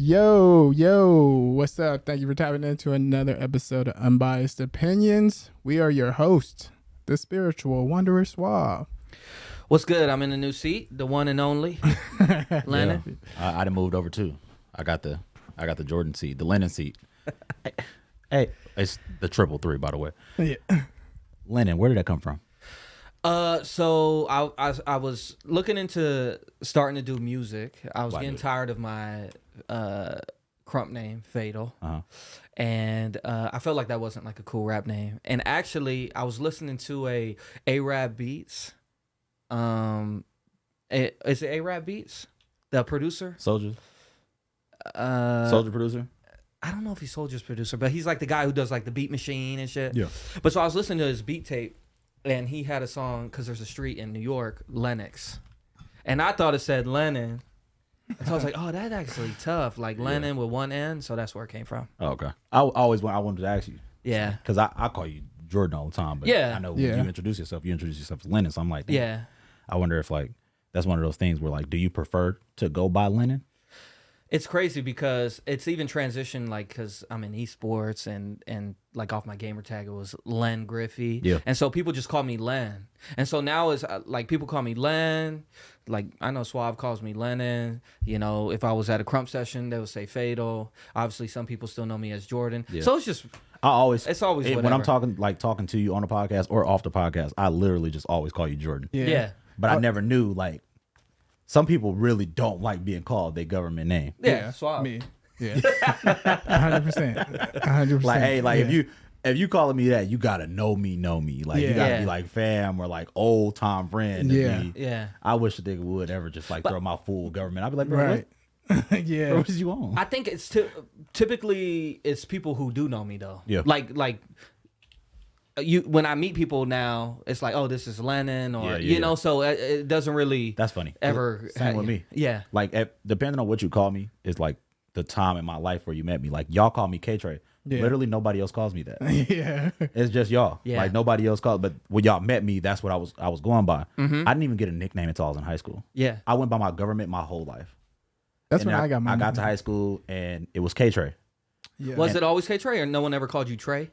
Yo, what's up? Thank you for tapping into another episode of Unbiased Opinions. We are your hosts, the spiritual wanderer Suave. What's good? I'm in the new seat, the one and only Lenon. Yeah. I done moved over too. I got the Jordan seat, the Lenon seat. Hey, it's the 333, by the way. Yeah. Lenon, where did that come from? So I was looking into starting to do music. I was getting dude? tired of my crump name, Fatal. Uh-huh. And I felt like that wasn't like a cool rap name. And actually, I was listening to a A-Rap Beats. Is it A-Rap Beats? The producer? Soldier? Soldier producer? I don't know if he's Soldier's producer, but he's like the guy who does like the beat machine and shit. Yeah. But so I was listening to his beat tape, and he had a song, because there's a street in New York, Lenxn. And I thought it said Lenon. And so I was like, oh, that's actually tough. Like Lenon with one N. So that's where it came from. Oh, okay. I wanted to ask you. Yeah. Because I call you Jordan all the time. But Yeah. I know when you introduce yourself as Lenon. So I'm like, damn. Yeah. I wonder if like that's one of those things where like, do you prefer to go by Lenon? It's crazy because it's even transitioned, like, because I'm in esports and like off my gamer tag it was LenGriffey. Yeah. And so people just call me Len. And so now it's like people call me Len. Like I know Suave calls me Lenon. You know, if I was at a crump session, they would say Fatal. Obviously, some people still know me as Jordan. Yeah. So it's just it's always whatever. When I'm talking to you on the podcast or off the podcast, I literally just always call you Jordan. Yeah. But I never knew like. Some people really don't like being called their government name. Yeah, Suave. Me. Yeah. 100%. 100%. Like, hey, like if you calling me that, you gotta know me. Like you gotta be like fam or like old time friend. Yeah. I wish a nigga would ever just like throw my full government. I'd be like, bro, right. Yeah. What is you on? I think it's typically it's people who do know me though. Yeah. Like when I meet people now, it's like, oh, this is Lenon, or you know, so it doesn't really. That's funny. Ever same with me. Yeah. Like depending on what you call me is like the time in my life where you met me. Like y'all call me K-Trey. Yeah. Literally nobody else calls me that. Yeah. It's just y'all. Yeah. Like nobody else called. But when y'all met me, that's what I was going by. Mm-hmm. I didn't even get a nickname until I was in high school. Yeah. I went by my government my whole life. That's when I got my I got nickname. to high school and it was K-Trey. Yeah. Was it always K-Trey, or no one ever called you Trey?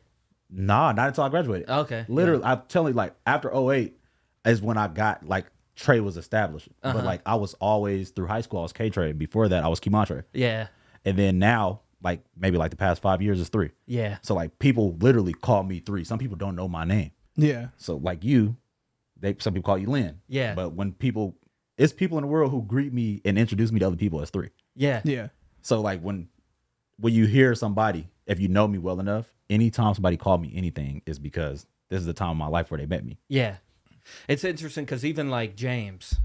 Nah, not until I graduated. Okay. Literally, I'm telling you, like after 2008 is when I got like Trey was established. But like I was always through high school, I was K-Trey. Before that, I was Kimontre. Yeah. And then now, like maybe like the past 5 years is 3. Yeah. So like people literally call me 3. Some people don't know my name. Yeah. So like some people call you Len. Yeah. But when it's people in the world who greet me and introduce me to other people as 3. Yeah. Yeah. So like when you hear somebody, if you know me well enough, anytime somebody called me anything is because this is the time of my life where they met me. Yeah. It's interesting because even like James,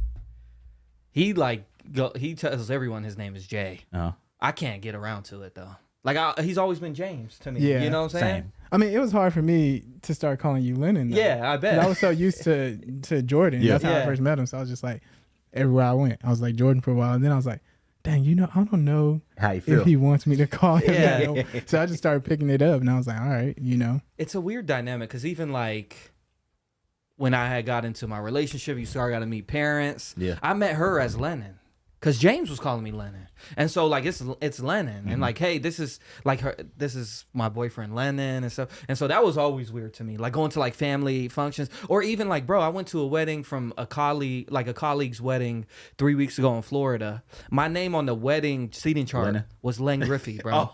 he tells everyone his name is Jay. Uh-huh. I can't get around to it though. Like he's always been James to me. Yeah. You know what I'm saying? Same. I mean, it was hard for me to start calling you Lenon. Though. Yeah, I bet. I was so used to Jordan. Yeah. That's how I first met him. So I was just like, everywhere I went, I was like Jordan for a while. And then I was like, dang, I don't know How you feel? if he wants me to call him Yeah. that. So I just started picking it up, and I was like, all right, It's a weird dynamic because even like when I had got into my relationship, you got to meet parents. Yeah. I met her as Lenon because James was calling me Lenon, and so like it's Lenon, and like, hey, this is my boyfriend Lenon and stuff, and so that was always weird to me. Like going to like family functions, or even like, bro, I went to a wedding from a colleague's wedding 3 weeks ago in Florida. My name on the wedding seating chart Lenon? was LenGriffey, bro. Oh.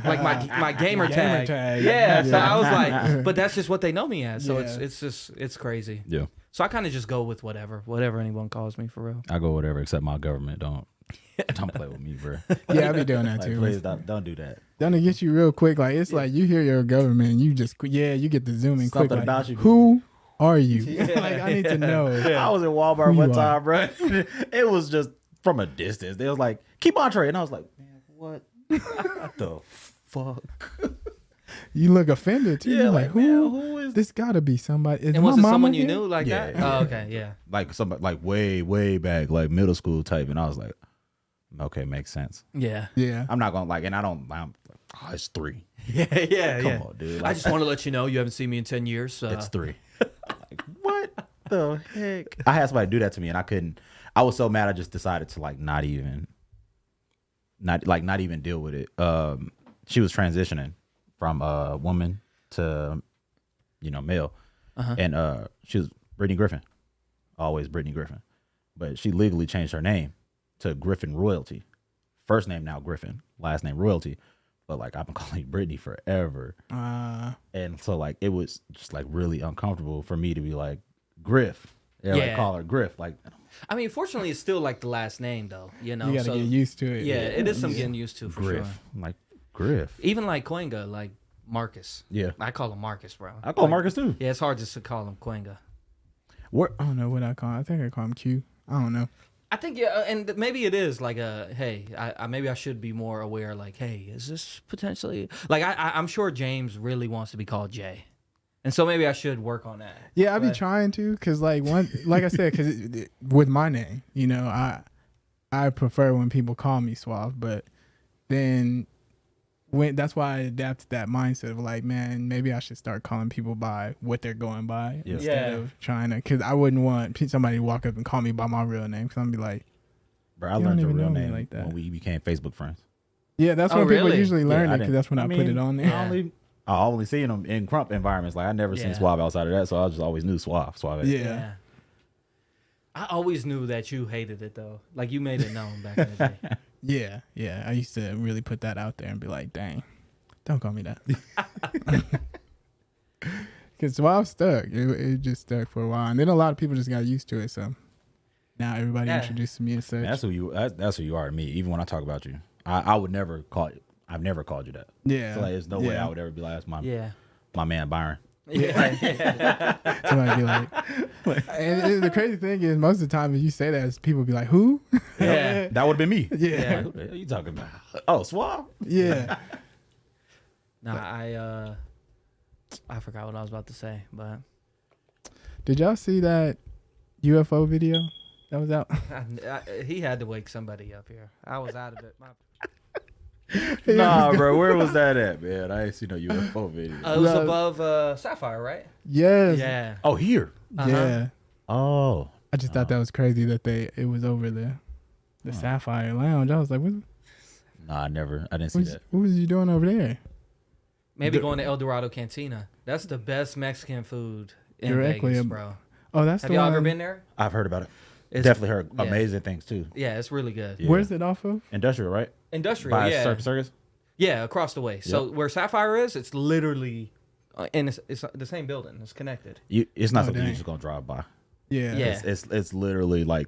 Like my gamer tag. tag. Yeah, so I was like, but that's just what they know me as. So Yeah. it's crazy. Yeah. So I kind of just go with whatever anyone calls me for real. I go whatever except my government. Don't play with me, bro. Yeah, I be doing that Like, too. please don't do that. Don't get you real quick. Like it's like you hear your government, and you just you get the zoom in quick. Something Like, about you. who are you? Like I need to know. I was in Walmart Who one you time, bro. It was just from a distance. They was like, keep on Trey. And I was like, man, what the fuck? You look offended too. Yeah, You're like, man, who is this? Got to be somebody. Is And was my it mama someone you here? knew like Yeah, that? yeah. Oh, okay, yeah. like somebody like way back, like middle school type? And I was like, okay, makes sense. Yeah. Yeah. I'm not gonna like, and I'm like, oh, it's 3. Yeah. Come on, dude. I just want to let you know you haven't seen me in 10 years. So. It's 3. Like, what the heck? I had somebody do that to me, and I couldn't. I was so mad. I just decided to like not even not even deal with it. She was transitioning from woman to male, and she was Brittany Griffin, always Brittany Griffin, but she legally changed her name to Griffin Royalty. First name now Griffin, last name Royalty, but like I've been calling you Brittany forever, and so like it was just like really uncomfortable for me to be like Griff. Yeah, like call her Griff. Like, I mean, fortunately, it's still like the last name though. You know, you gotta get used to it. Yeah, it is some getting used to for Griff. sure. I'm like Griff. Even like Quenga, like Marcus. Yeah, I call him Marcus, bro. I call him Marcus too. Yeah, it's hard just to call him Quenga. What? I don't know what I call him. I think I call him Q. I don't know. I think and maybe it is like hey, I maybe I should be more aware. Like, hey, is this potentially like I'm sure James really wants to be called Jay. And so maybe I should work on that. Yeah, I'd be trying to, because like I said, because with my name, I prefer when people call me Suave, but then that's why I adapted that mindset of like, man, maybe I should start calling people by what they're going by instead of trying to, because I wouldn't want somebody to walk up and call me by my real name, because I'm gonna be like, bro, I learned your real name like that when we became Facebook friends. Yeah, that's when people usually learn it, I because that's when I put it on there. I only seen them in Crump environments. Like I never seen Suave outside of that, so I just always knew Suave. Yeah. I always knew that you hated it though. Like you made it known back in the day. Yeah. I used to really put that out there and be like, dang, don't call me that. Because Suave stuck. It just stuck for a while, and then a lot of people just got used to it. So now everybody introduces me as such. That's who you are to me. Even when I talk about you, I would never call you. I've never called you that. Yeah. So like, there's no way I would ever be like, that's my man Byron. Yeah. Somebody be like, and the crazy thing is, most of the time, if you say that, people be like, who? Yeah. That would have been me. Yeah. What are you talking about? Oh, Suave? Yeah. Nah, I forgot what I was about to say, but did y'all see that UFO video that was out? He had to wake somebody up here. I was out of it. Nah, bro, where was that at, man? I ain't seen no UFO video. It was above Sapphire, right? Yes. Yeah. Oh, here. Yeah. Oh. I just thought that was crazy that it was over the Sapphire Lounge. I was like, what? Nah, I didn't see that. What was you doing over there? Maybe going to El Dorado Cantina. That's the best Mexican food in Directly Vegas, bro. Oh, that's Have y'all ever been there? I've heard about it. Definitely heard amazing things too. Yeah, it's really good. Yeah. Where's it off of? Industrial, right? Industrial, By yeah. Circus? Yeah, across the way. So where Sapphire is, it's literally, and it's the same building. It's connected. It's not something you're just gonna drive by. Yeah. Yeah. It's literally like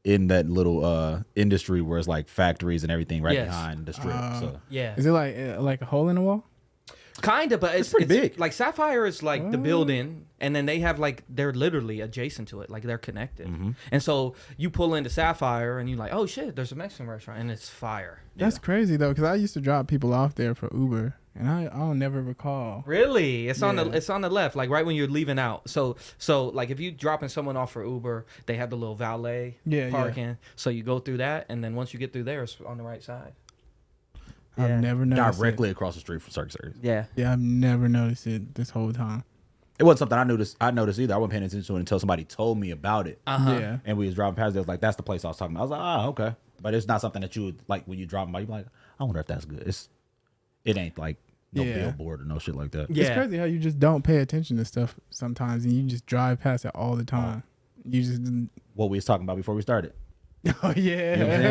in that little industry where it's like factories and everything behind the strip. So Yeah. Is it like a hole in the wall? Kind of, but it's pretty big. Like Sapphire is like the building, and then they have like they're literally adjacent to it, like they're connected. Mm-hmm. And so you pull into Sapphire, and you're like, oh shit, there's a Mexican restaurant, and it's fire. That's crazy though, because I used to drop people off there for Uber, and I don't never recall. Really, it's on the left, like right when you're leaving out. So like if you dropping someone off for Uber, they have the little valet parking. So you go through that, and then once you get through there, it's on the right side. I've never noticed directly across the street from Circus. Yeah. Yeah, I've never noticed it this whole time. It wasn't something I noticed either. I wasn't paying attention to it until somebody told me about it. Yeah. And we was driving past it. I was like, that's the place I was talking about. I was like, oh, okay. But it's not something that you would like when you driving by. You're like, I wonder if that's good. It ain't like no billboard or no shit like that. Yeah. It's crazy how you just don't pay attention to stuff sometimes, and you just drive past it all the time. You just What we was talking about before we started. oh yeah. You know what I'm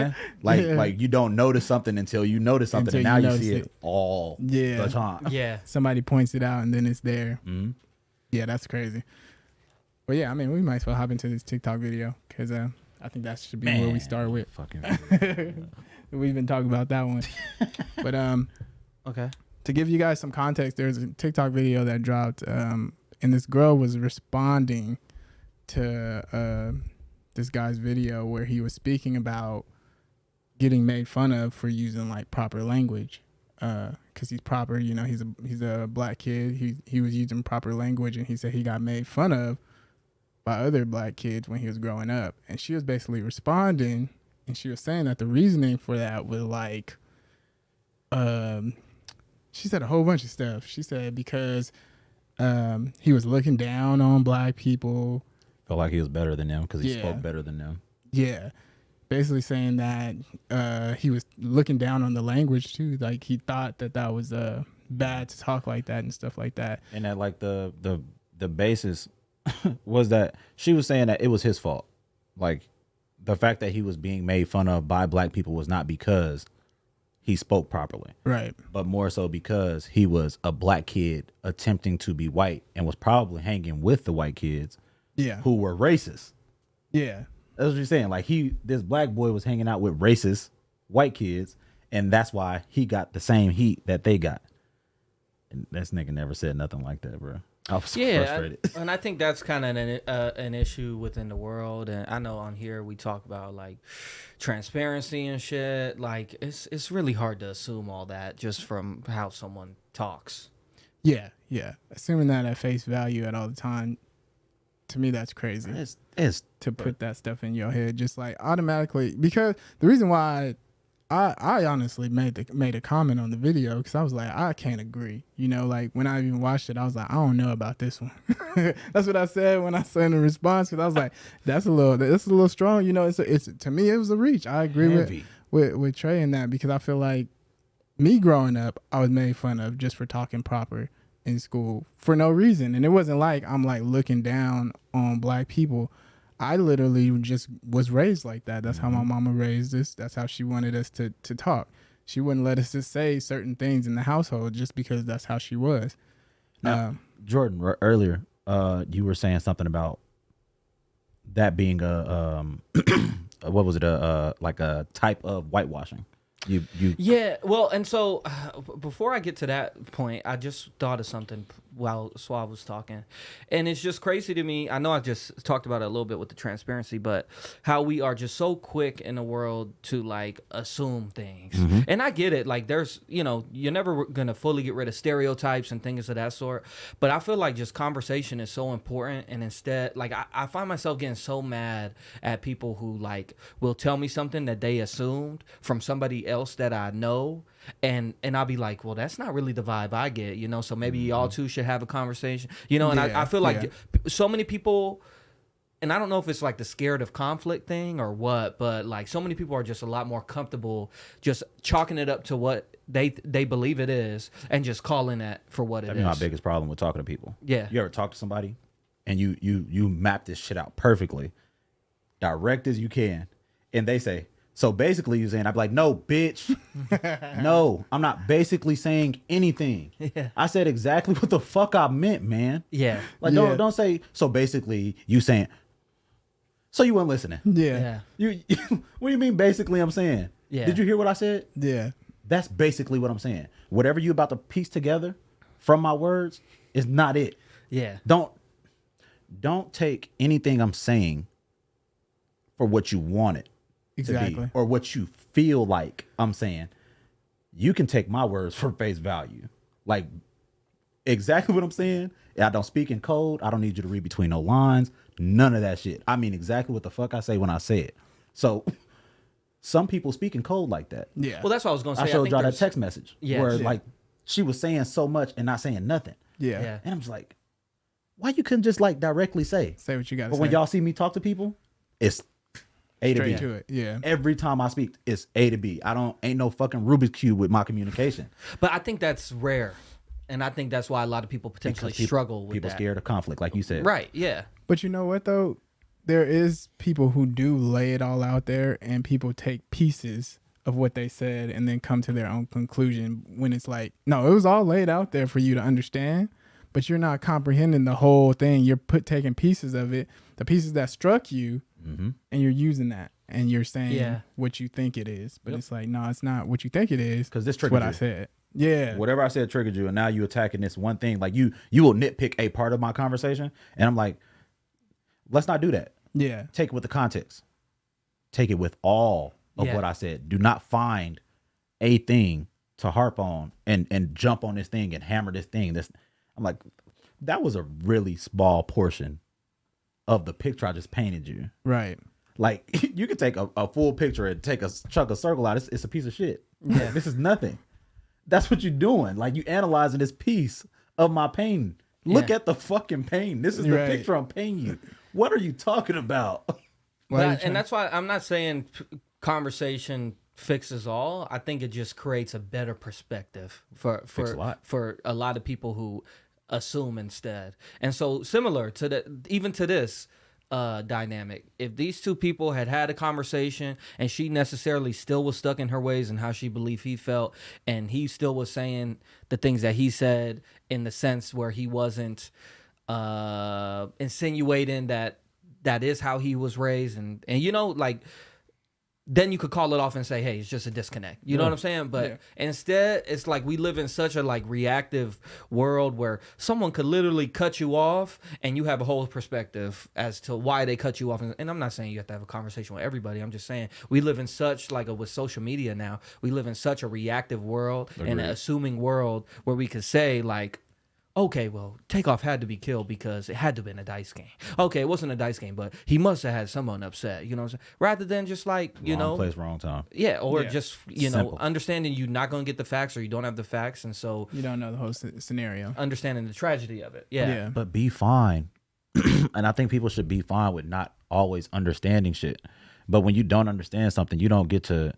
saying? Like you don't notice something until you notice something, and now you see it all the time. Yeah. Somebody points it out, and then it's there. Mm-hmm. Yeah, that's crazy. But yeah, I mean, we might as well hop into this TikTok video, because I think that should be where we start with. Fucking. We've been talking about that one. But Okay. to give you guys some context, there's a TikTok video that dropped, and this girl was responding to this guy's video where he was speaking about getting made fun of for using like proper language, because he's proper, he's a black kid. He was using proper language, and he said he got made fun of by other black kids when he was growing up. And she was basically responding, and she was saying that the reasoning for that was like, she said a whole bunch of stuff. She said because he was looking down on black people. Felt like he was better than them because he spoke better than them. Yeah. basically saying that he was looking down on the language too. Like he thought that was bad to talk like that and stuff like that. And that like the basis was that she was saying that it was his fault. Like the fact that he was being made fun of by black people was not because he spoke properly. Right. But more so because he was a black kid attempting to be white and was probably hanging with the white kids who were racist. Yeah. That's what you're saying. Like this black boy was hanging out with racist white kids, and that's why he got the same heat that they got. And this nigga never said nothing like that, bro. I was frustrated. And I think that's kind of an issue within the world. And I know on here we talk about like transparency and shit. Like it's really hard to assume all that just from how someone talks. Yeah. Assuming that at face value at all the time, to me that's crazy. It's to put that stuff in your head just like automatically, because the reason why I honestly made a comment on the video because I was like, I can't agree. You know, like when I even watched it, I was like, I don't know about this one. That's what I said when I sent a response, because I was like, that's a little strong. You know, it's to me it was a reach. I agree with Trey in that, because I feel like me growing up, I was made fun of just for talking proper in school for no reason, and it wasn't like I'm like looking down on black people. I literally just was raised like that. That's how my mama raised us. That's how she wanted us to talk. She wouldn't let us just say certain things in the household just because that's how she was. Now, Jordan, earlier, you were saying something about that being a what was it? Like a type of whitewashing. Yeah, well, and so before I get to that point, I just thought of something while Suave was talking, and it's just crazy to me. I know I just talked about it a little bit with the transparency, but how we are just so quick in the world to like assume things. And I get it, like there's, you know, you're never gonna fully get rid of stereotypes and things of that sort, but I feel like just conversation is so important. And instead, like I find myself getting so mad at people who like will tell me something that they assumed from somebody else that I know, and I'll be like, well, that's not really the vibe I get, you know, so maybe y'all two should have a conversation, you know. And I feel like so many people, and I don't know if it's like the scared of conflict thing or what, but like so many people are just a lot more comfortable just chalking it up to what they believe it is and just calling that for what it is. That's my biggest problem with talking to people. Yeah. You ever talk to somebody and you map this shit out perfectly, direct as you can, and they say, so basically you're saying, I'd be like, no, bitch. No, I'm not basically saying anything. Yeah. I said exactly what the fuck I meant, man. Yeah. Like, don't say, so basically you saying, so you weren't listening. Yeah. You what do you mean basically I'm saying? Yeah. Did you hear what I said? Yeah. That's basically what I'm saying. Whatever you about to piece together from my words is not it. Yeah. Don't take anything I'm saying for what you want it. Exactly. Or what you feel like I'm saying. You can take my words for face value. Like exactly what I'm saying. I don't speak in code. I don't need you to read between no lines. None of that shit. I mean exactly what the fuck I say when I say it. So some people speak in code like that. Yeah. Well, that's what I was going to say. I showed y'all that text message where like she was saying so much and not saying nothing. Yeah. And I'm just like, why you couldn't just like directly say what you got to say? But when y'all see me talk to people, it's A to B. Straight to it, yeah. Every time I speak, it's A to B. Ain't no fucking Rubik's Cube with my communication. But I think that's rare. And I think that's why a lot of people potentially struggle with people that. Scared of conflict, like you said. Right, yeah. But you know what, though? There is people who do lay it all out there, and people take pieces of what they said and then come to their own conclusion when it's like, no, it was all laid out there for you to understand, but you're not comprehending the whole thing. You're taking pieces of it, the pieces that struck you, and you're using that, and you're saying what you think it is. But it's like, no, it's not what you think it is. Because this triggered what you. I said. Yeah. Whatever I said triggered you, and now you attacking this one thing. Like you will nitpick a part of my conversation, and I'm like, let's not do that. Yeah. Take it with the context. Take it with all of what I said. Do not find a thing to harp on and jump on this thing and hammer this thing. I'm like, that was a really small portion of the picture I just painted you. Right. Like you could take a full picture and take a chunk of circle out. It's a piece of shit. Yeah. This is nothing. That's what you're doing. Like you analyzing this piece of my painting. Look at the fucking painting. This is the picture I'm painting you. What are you talking about? And that's why I'm not saying conversation fixes all. I think it just creates a better perspective for a lot of people who assume instead. And so similar to this dynamic, if these two people had a conversation and she necessarily still was stuck in her ways and how she believed he felt, and he still was saying the things that he said in the sense where he wasn't insinuating that is how he was raised, and like, then you could call it off and say, hey, it's just a disconnect. You know what I'm saying? But instead, it's like we live in such a like reactive world where someone could literally cut you off and you have a whole perspective as to why they cut you off. And I'm not saying you have to have a conversation with everybody. I'm just saying we live in such with social media now, we live in such a reactive world and an assuming world where we could say like, okay, well, Takeoff had to be killed because it had to have been a dice game. Okay, it wasn't a dice game, but he must have had someone upset, you know what I'm saying? Rather than just like, wrong place, wrong time. Yeah, or just, understanding you're not going to get the facts or you don't have the facts, and so... You don't know the whole scenario. Understanding the tragedy of it. Yeah. But be fine. And I think people should be fine with not always understanding shit. But when you don't understand something, you don't get to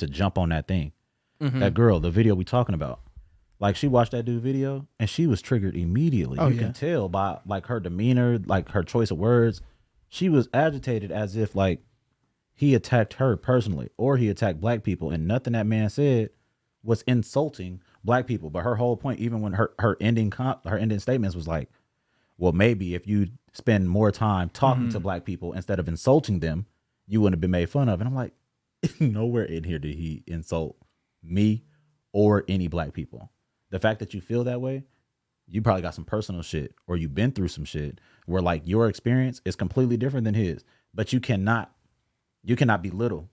jump on that thing. Mm-hmm. That girl, the video we talking about. Like, she watched that dude video and she was triggered immediately. You can tell by like her demeanor, like her choice of words. She was agitated as if like he attacked her personally or he attacked black people, and nothing that man said was insulting black people. But her whole point, even when her ending statements was like, well, maybe if you spend more time talking to black people instead of insulting them, you wouldn't have been made fun of. And I'm like, nowhere in here did he insult me or any black people. The fact that you feel that way, you probably got some personal shit or you've been through some shit where like your experience is completely different than his, but you cannot belittle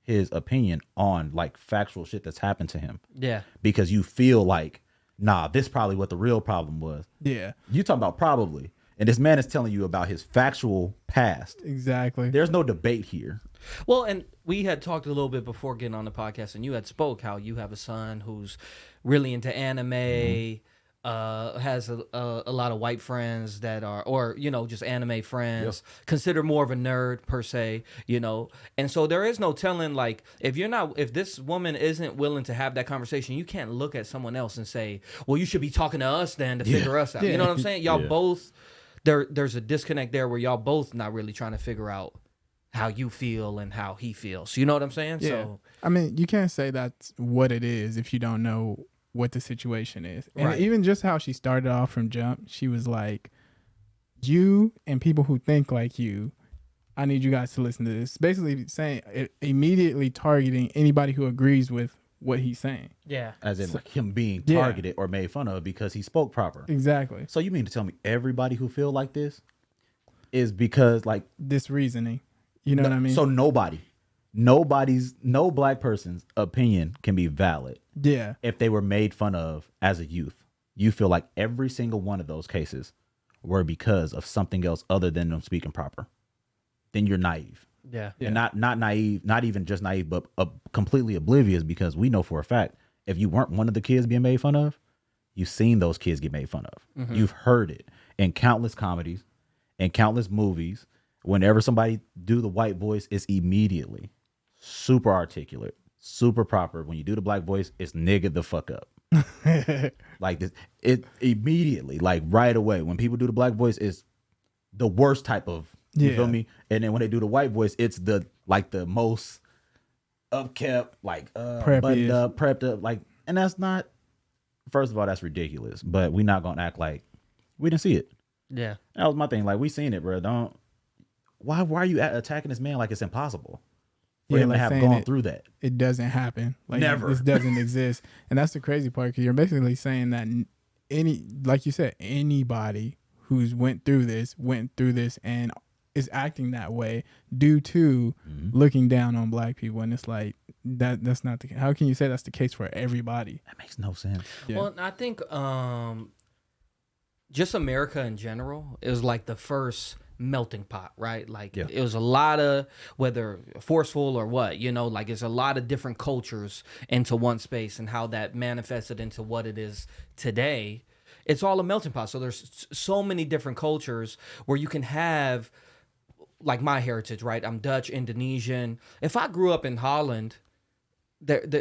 his opinion on like factual shit that's happened to him. Yeah. Because you feel like, nah, this probably what the real problem was. Yeah. You talking about probably. And this man is telling you about his factual past. Exactly. There's no debate here. Well, and we had talked a little bit before getting on the podcast, and you had spoke how you have a son who's really into anime, has a lot of white friends that are, or, just anime friends, consider more of a nerd per se, And so there is no telling, like, if this woman isn't willing to have that conversation, you can't look at someone else and say, well, you should be talking to us then to figure us out. You know what I'm saying? Y'all both, there's a disconnect there where y'all both not really trying to figure out how you feel and how he feels. You know what I'm saying? Yeah. So I mean, you can't say that's what it is if you don't know what the situation is. And even just how she started off from jump, she was like, you and people who think like you, I need you guys to listen to this. Basically saying, immediately targeting anybody who agrees with what he's saying. Yeah. As in like him being targeted or made fun of because he spoke proper. Exactly. So you mean to tell me everybody who feel like this is because like this reasoning? You know what I mean? So no black person's opinion can be valid. Yeah. If they were made fun of as a youth. You feel like every single one of those cases were because of something else other than them speaking proper. Then you're naive. Yeah. And not naive, not even just naive, but completely oblivious, because we know for a fact, if you weren't one of the kids being made fun of, you've seen those kids get made fun of. Mm-hmm. You've heard it in countless comedies, in countless movies. Whenever somebody do the white voice, it's immediately super articulate, super proper. When you do the black voice, it's nigga the fuck up. Like this, it immediately, like right away. When people do the black voice, it's the worst type of, you feel me? And then when they do the white voice, it's the most upkept, like buttoned up, prepped up, like, and that's not. First of all, that's ridiculous. But we're not gonna act like we didn't see it. Yeah, that was my thing. Like, we seen it, bro. Don't. Why are you attacking this man like it's impossible for him to have gone through that? It doesn't happen. Like, never. This doesn't exist. And that's the crazy part, because you're basically saying that like you said, anybody who's went through this and is acting that way due to looking down on black people. And it's like, that's not the, how can you say that's the case for everybody? That makes no sense. Yeah. Well, I think just America in general is like the first melting pot, right? Like, it was a lot of, whether forceful or what, like, it's a lot of different cultures into one space, and how that manifested into what it is today. It's all a melting pot. So there's so many different cultures where you can have like my heritage, right? I'm Dutch, Indonesian. If I grew up in Holland,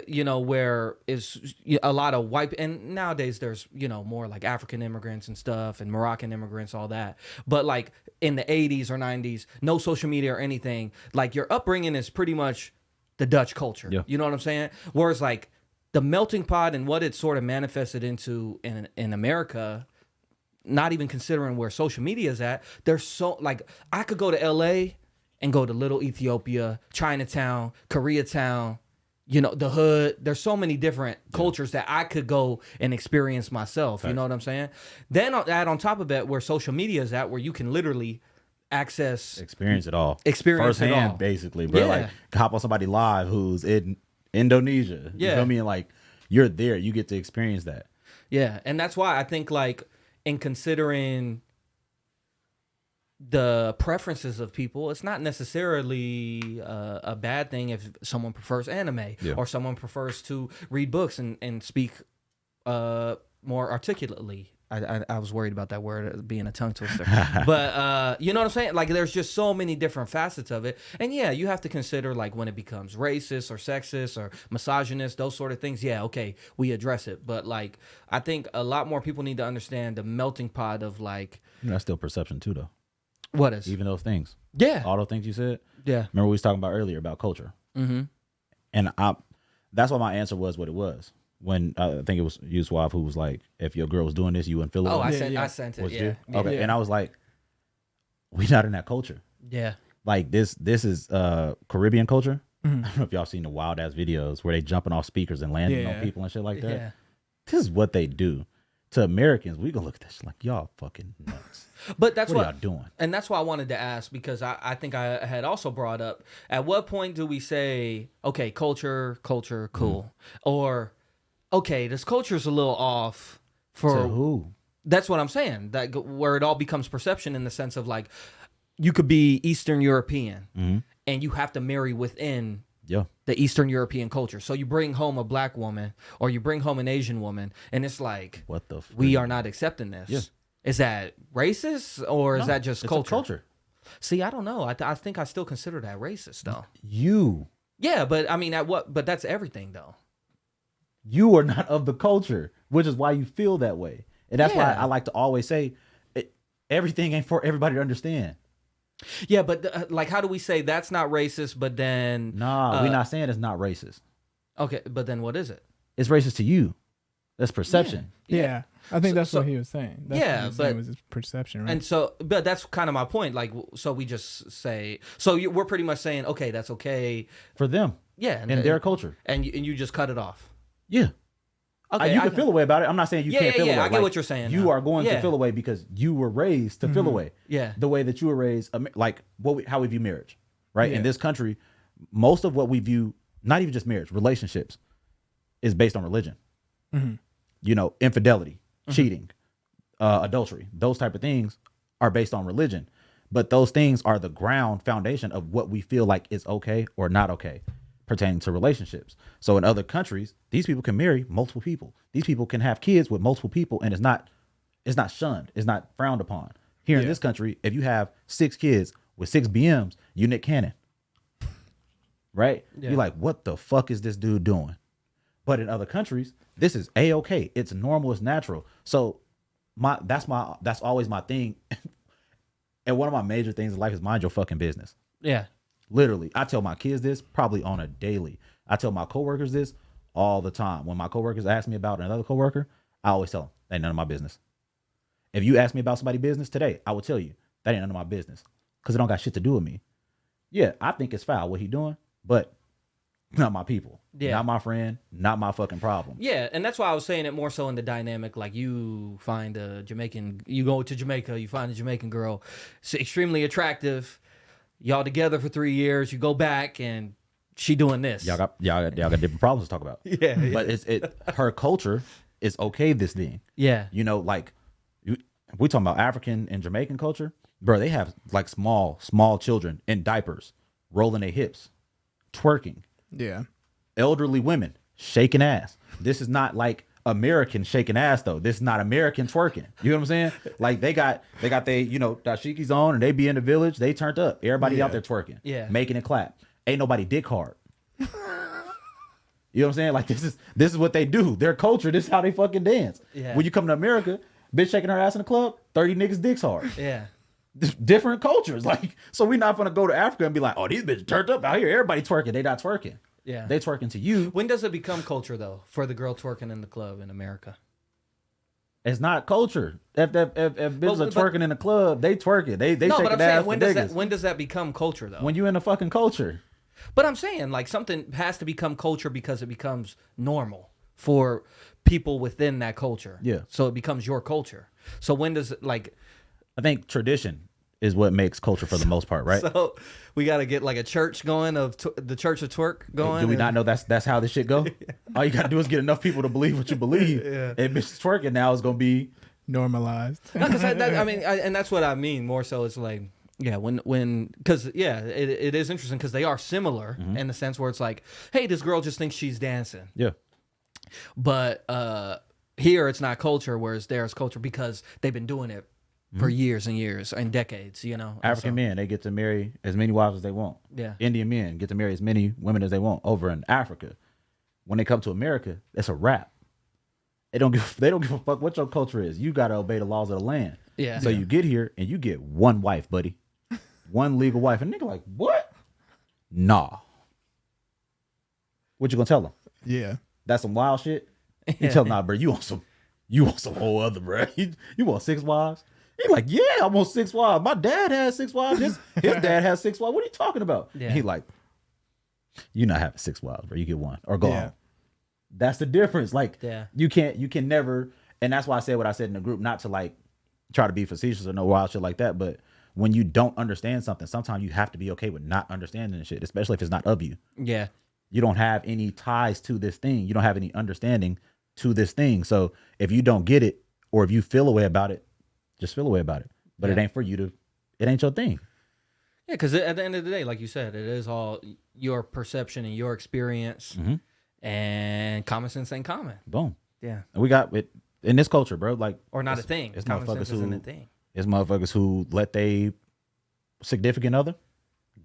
you know, where is a lot of white, and nowadays there's, you know, more like African immigrants and stuff and Moroccan immigrants, all that. But like in the 80s or 90s, no social media or anything. Like your upbringing is pretty much the Dutch culture. Yeah. You know what I'm saying? Whereas like the melting pot and what it sort of manifested into in America, not even considering where social media is at, there's so, like, I could go to LA and go to Little Ethiopia, Chinatown, Koreatown, you know, the hood. There's so many different cultures that I could go and experience myself. You know what I'm saying? Then add on top of that where social media is at, where you can literally experience it all. Experience it firsthand, all. basically, bro. Yeah. Like hop on somebody live who's in Indonesia. You Yeah. feel me? And like you're there, you get to experience that. Yeah, and that's why I think, like, in considering the preferences of people, it's not necessarily a bad thing if someone prefers anime or someone prefers to read books and speak more articulately. I was worried about that word being a tongue twister. But you know what I'm saying? Like, there's just so many different facets of it. And yeah, you have to consider, like, when it becomes racist or sexist or misogynist, those sort of things. Yeah, okay, we address it. But like, I think a lot more people need to understand the melting pot of, like, That's still perception too, though. what is? Even those things. Yeah. All those things you said. Yeah. Remember we was talking about earlier about culture. Mm-hmm. And that's why my answer was what it was. When I think it was you, Suave, who was like, if your girl was doing this, you wouldn't feel it. Oh, I Yeah. sent it. Was Yeah. you? Okay. Yeah. And I was like, we not in that culture. Yeah. Like this is Caribbean culture. Mhm. I don't know if y'all seen the wild ass videos where they jumping off speakers and landing on Yeah. people and shit like that. Yeah. This is what they do. To Americans, we gonna look at this shit like y'all fucking nuts. But that's What are y'all doing? And that's why I wanted to ask, because I think I had also brought up, at what point do we say, okay, culture, cool, or okay, this culture's a little off for To who? That's what I'm saying. That where it all becomes perception, in the sense of, like, you could be Eastern European and you have to marry within Yeah. the Eastern European culture. So you bring home a black woman or you bring home an Asian woman, and it's like, What the? we are not accepting this. Yeah. Is that racist, or is No, that just it's a culture? culture. See, I don't know. I think I still consider that racist, though. You Yeah, but I mean, but that's everything, though. you are not of the culture, which is why you feel that way. And that's why Yeah. I like to always say everything ain't for everybody to understand. Yeah, but like, how do we say that's not racist, but then Nah, we're not saying it's not racist. okay, but then what is it? It's racist to you. That's perception. Yeah. I think that's So- what he was saying. That's Yeah, what he was saying, but- was his perception, right? And so, but that's kind of my point. Like, so we just say, so we're pretty much saying, okay, that's okay. For them Yeah, and their culture. and you just cut it off. Yeah. Okay, You can feel away about it. I'm not saying you can't feel away. I get what you're saying. You now. are going Yeah. to feel away because you were raised to feel away. Yeah. The way that you were raised, like how we view marriage, right? Yeah. In this country, most of what we view, not even just marriage, relationships, is based on religion. You know, infidelity, cheating, adultery, those type of things are based on religion. But those things are the ground foundation of what we feel like is okay or not okay pertaining to relationships. So in other countries, these people can marry multiple people. These people can have kids with multiple people, and it's not shunned. It's not frowned upon. Here in this country, if you have 6 kids with 6 BMs, you Nick Cannon. Right? Yeah. You're like, what the fuck is this dude doing? But in other countries, this is A-okay. It's normal, it's natural. So that's always my thing. And one of my major things in life is mind your fucking business. Yeah. Literally. I tell my kids this probably on a daily. I tell my coworkers this all the time. When my coworkers ask me about another coworker, I always tell them, that ain't none of my business. If you ask me about somebody's business today, I will tell you, that ain't none of my business. Because it don't got shit to do with me. Yeah, I think it's foul what he doing, but not my people. Yeah. Not my friend, not my fucking problem. Yeah, and that's why I was saying it more so in the dynamic. Like, you find a Jamaican, you go to Jamaica, you find a Jamaican girl, she's extremely attractive. Y'all together for 3 years. You go back and she doing this. Y'all got different problems to talk about. Yeah. But her culture is okay this thing. Yeah. You know, like we talking about African and Jamaican culture, bro. They have like small children in diapers, rolling their hips, twerking. Yeah. Elderly women shaking ass. This is not like American shaking ass though. This is not American twerking. You know what I'm saying? Like they got they, you know, dashikis on and they be in the village. They turned up. Everybody out there twerking. Yeah. Making it clap. Ain't nobody dick hard. You know what I'm saying? Like this is what they do. Their culture. This is how they fucking dance. Yeah. When you come to America, bitch shaking her ass in the club, 30 niggas dicks hard. Yeah. Different cultures. Like, so we not gonna go to Africa and be like, oh, these bitches turned up out here. Everybody twerking. They not twerking. Yeah. They twerking to you. When does it become culture though for the girl twerking in the club in America? It's not culture. If bitches are twerking in the club, they twerking. They no, shaking but I'm ass saying for when does that become culture though? When you in a fucking culture. But I'm saying like something has to become culture because it becomes normal for people within that culture. Yeah. So it becomes your culture. So when does it like? I think tradition is what makes culture for the most part, right? So we got to get like a church going of the Church of Twerk going. Do we not know that's how this shit go? All you gotta do is get enough people to believe what you believe. Yeah. And bitches twerking now is gonna be normalized. No, because I mean, and that's what I mean. More so, it's like, yeah, because it is interesting because they are similar in the sense where it's like, hey, this girl just thinks she's dancing. Yeah. But here it's not culture, whereas there's culture because they've been doing it for years and years and decades, you know. African men, they get to marry as many wives as they want. Yeah. Indian men get to marry as many women as they want over in Africa. When they come to America, it's a wrap. They don't give a fuck what your culture is. You gotta obey the laws of the land. Yeah. So you get here and you get one wife, buddy. One legal wife. And nigga like, what? Nah. What you gonna tell them? Yeah. That's some wild shit. You tell them, nah, bro, you want some whole other, bro. You want 6 wives? He like, yeah, I want 6 wives. My dad has 6 wives. His dad has 6 wives. What are you talking about? Yeah. And he like, you're not having 6 wives, bro. You get one or go Yeah. home. That's the difference. Like, Yeah. you can never, and that's why I said what I said in the group, not to like try to be facetious or no wild shit like that, but when you don't understand something, sometimes you have to be okay with not understanding the shit, especially if it's not of you. Yeah. You don't have any ties to this thing. You don't have any understanding to this thing. So if you don't get it, or if you feel a way about it, just feel a way about it. But it ain't for you to, it ain't your thing. Yeah, because at the end of the day, like you said, it is all your perception and your experience, and common sense ain't common. Boom. Yeah. And we got it in this culture, bro. Like, Or not a thing. It's Common motherfuckers sense isn't a thing. It's motherfuckers who let they significant other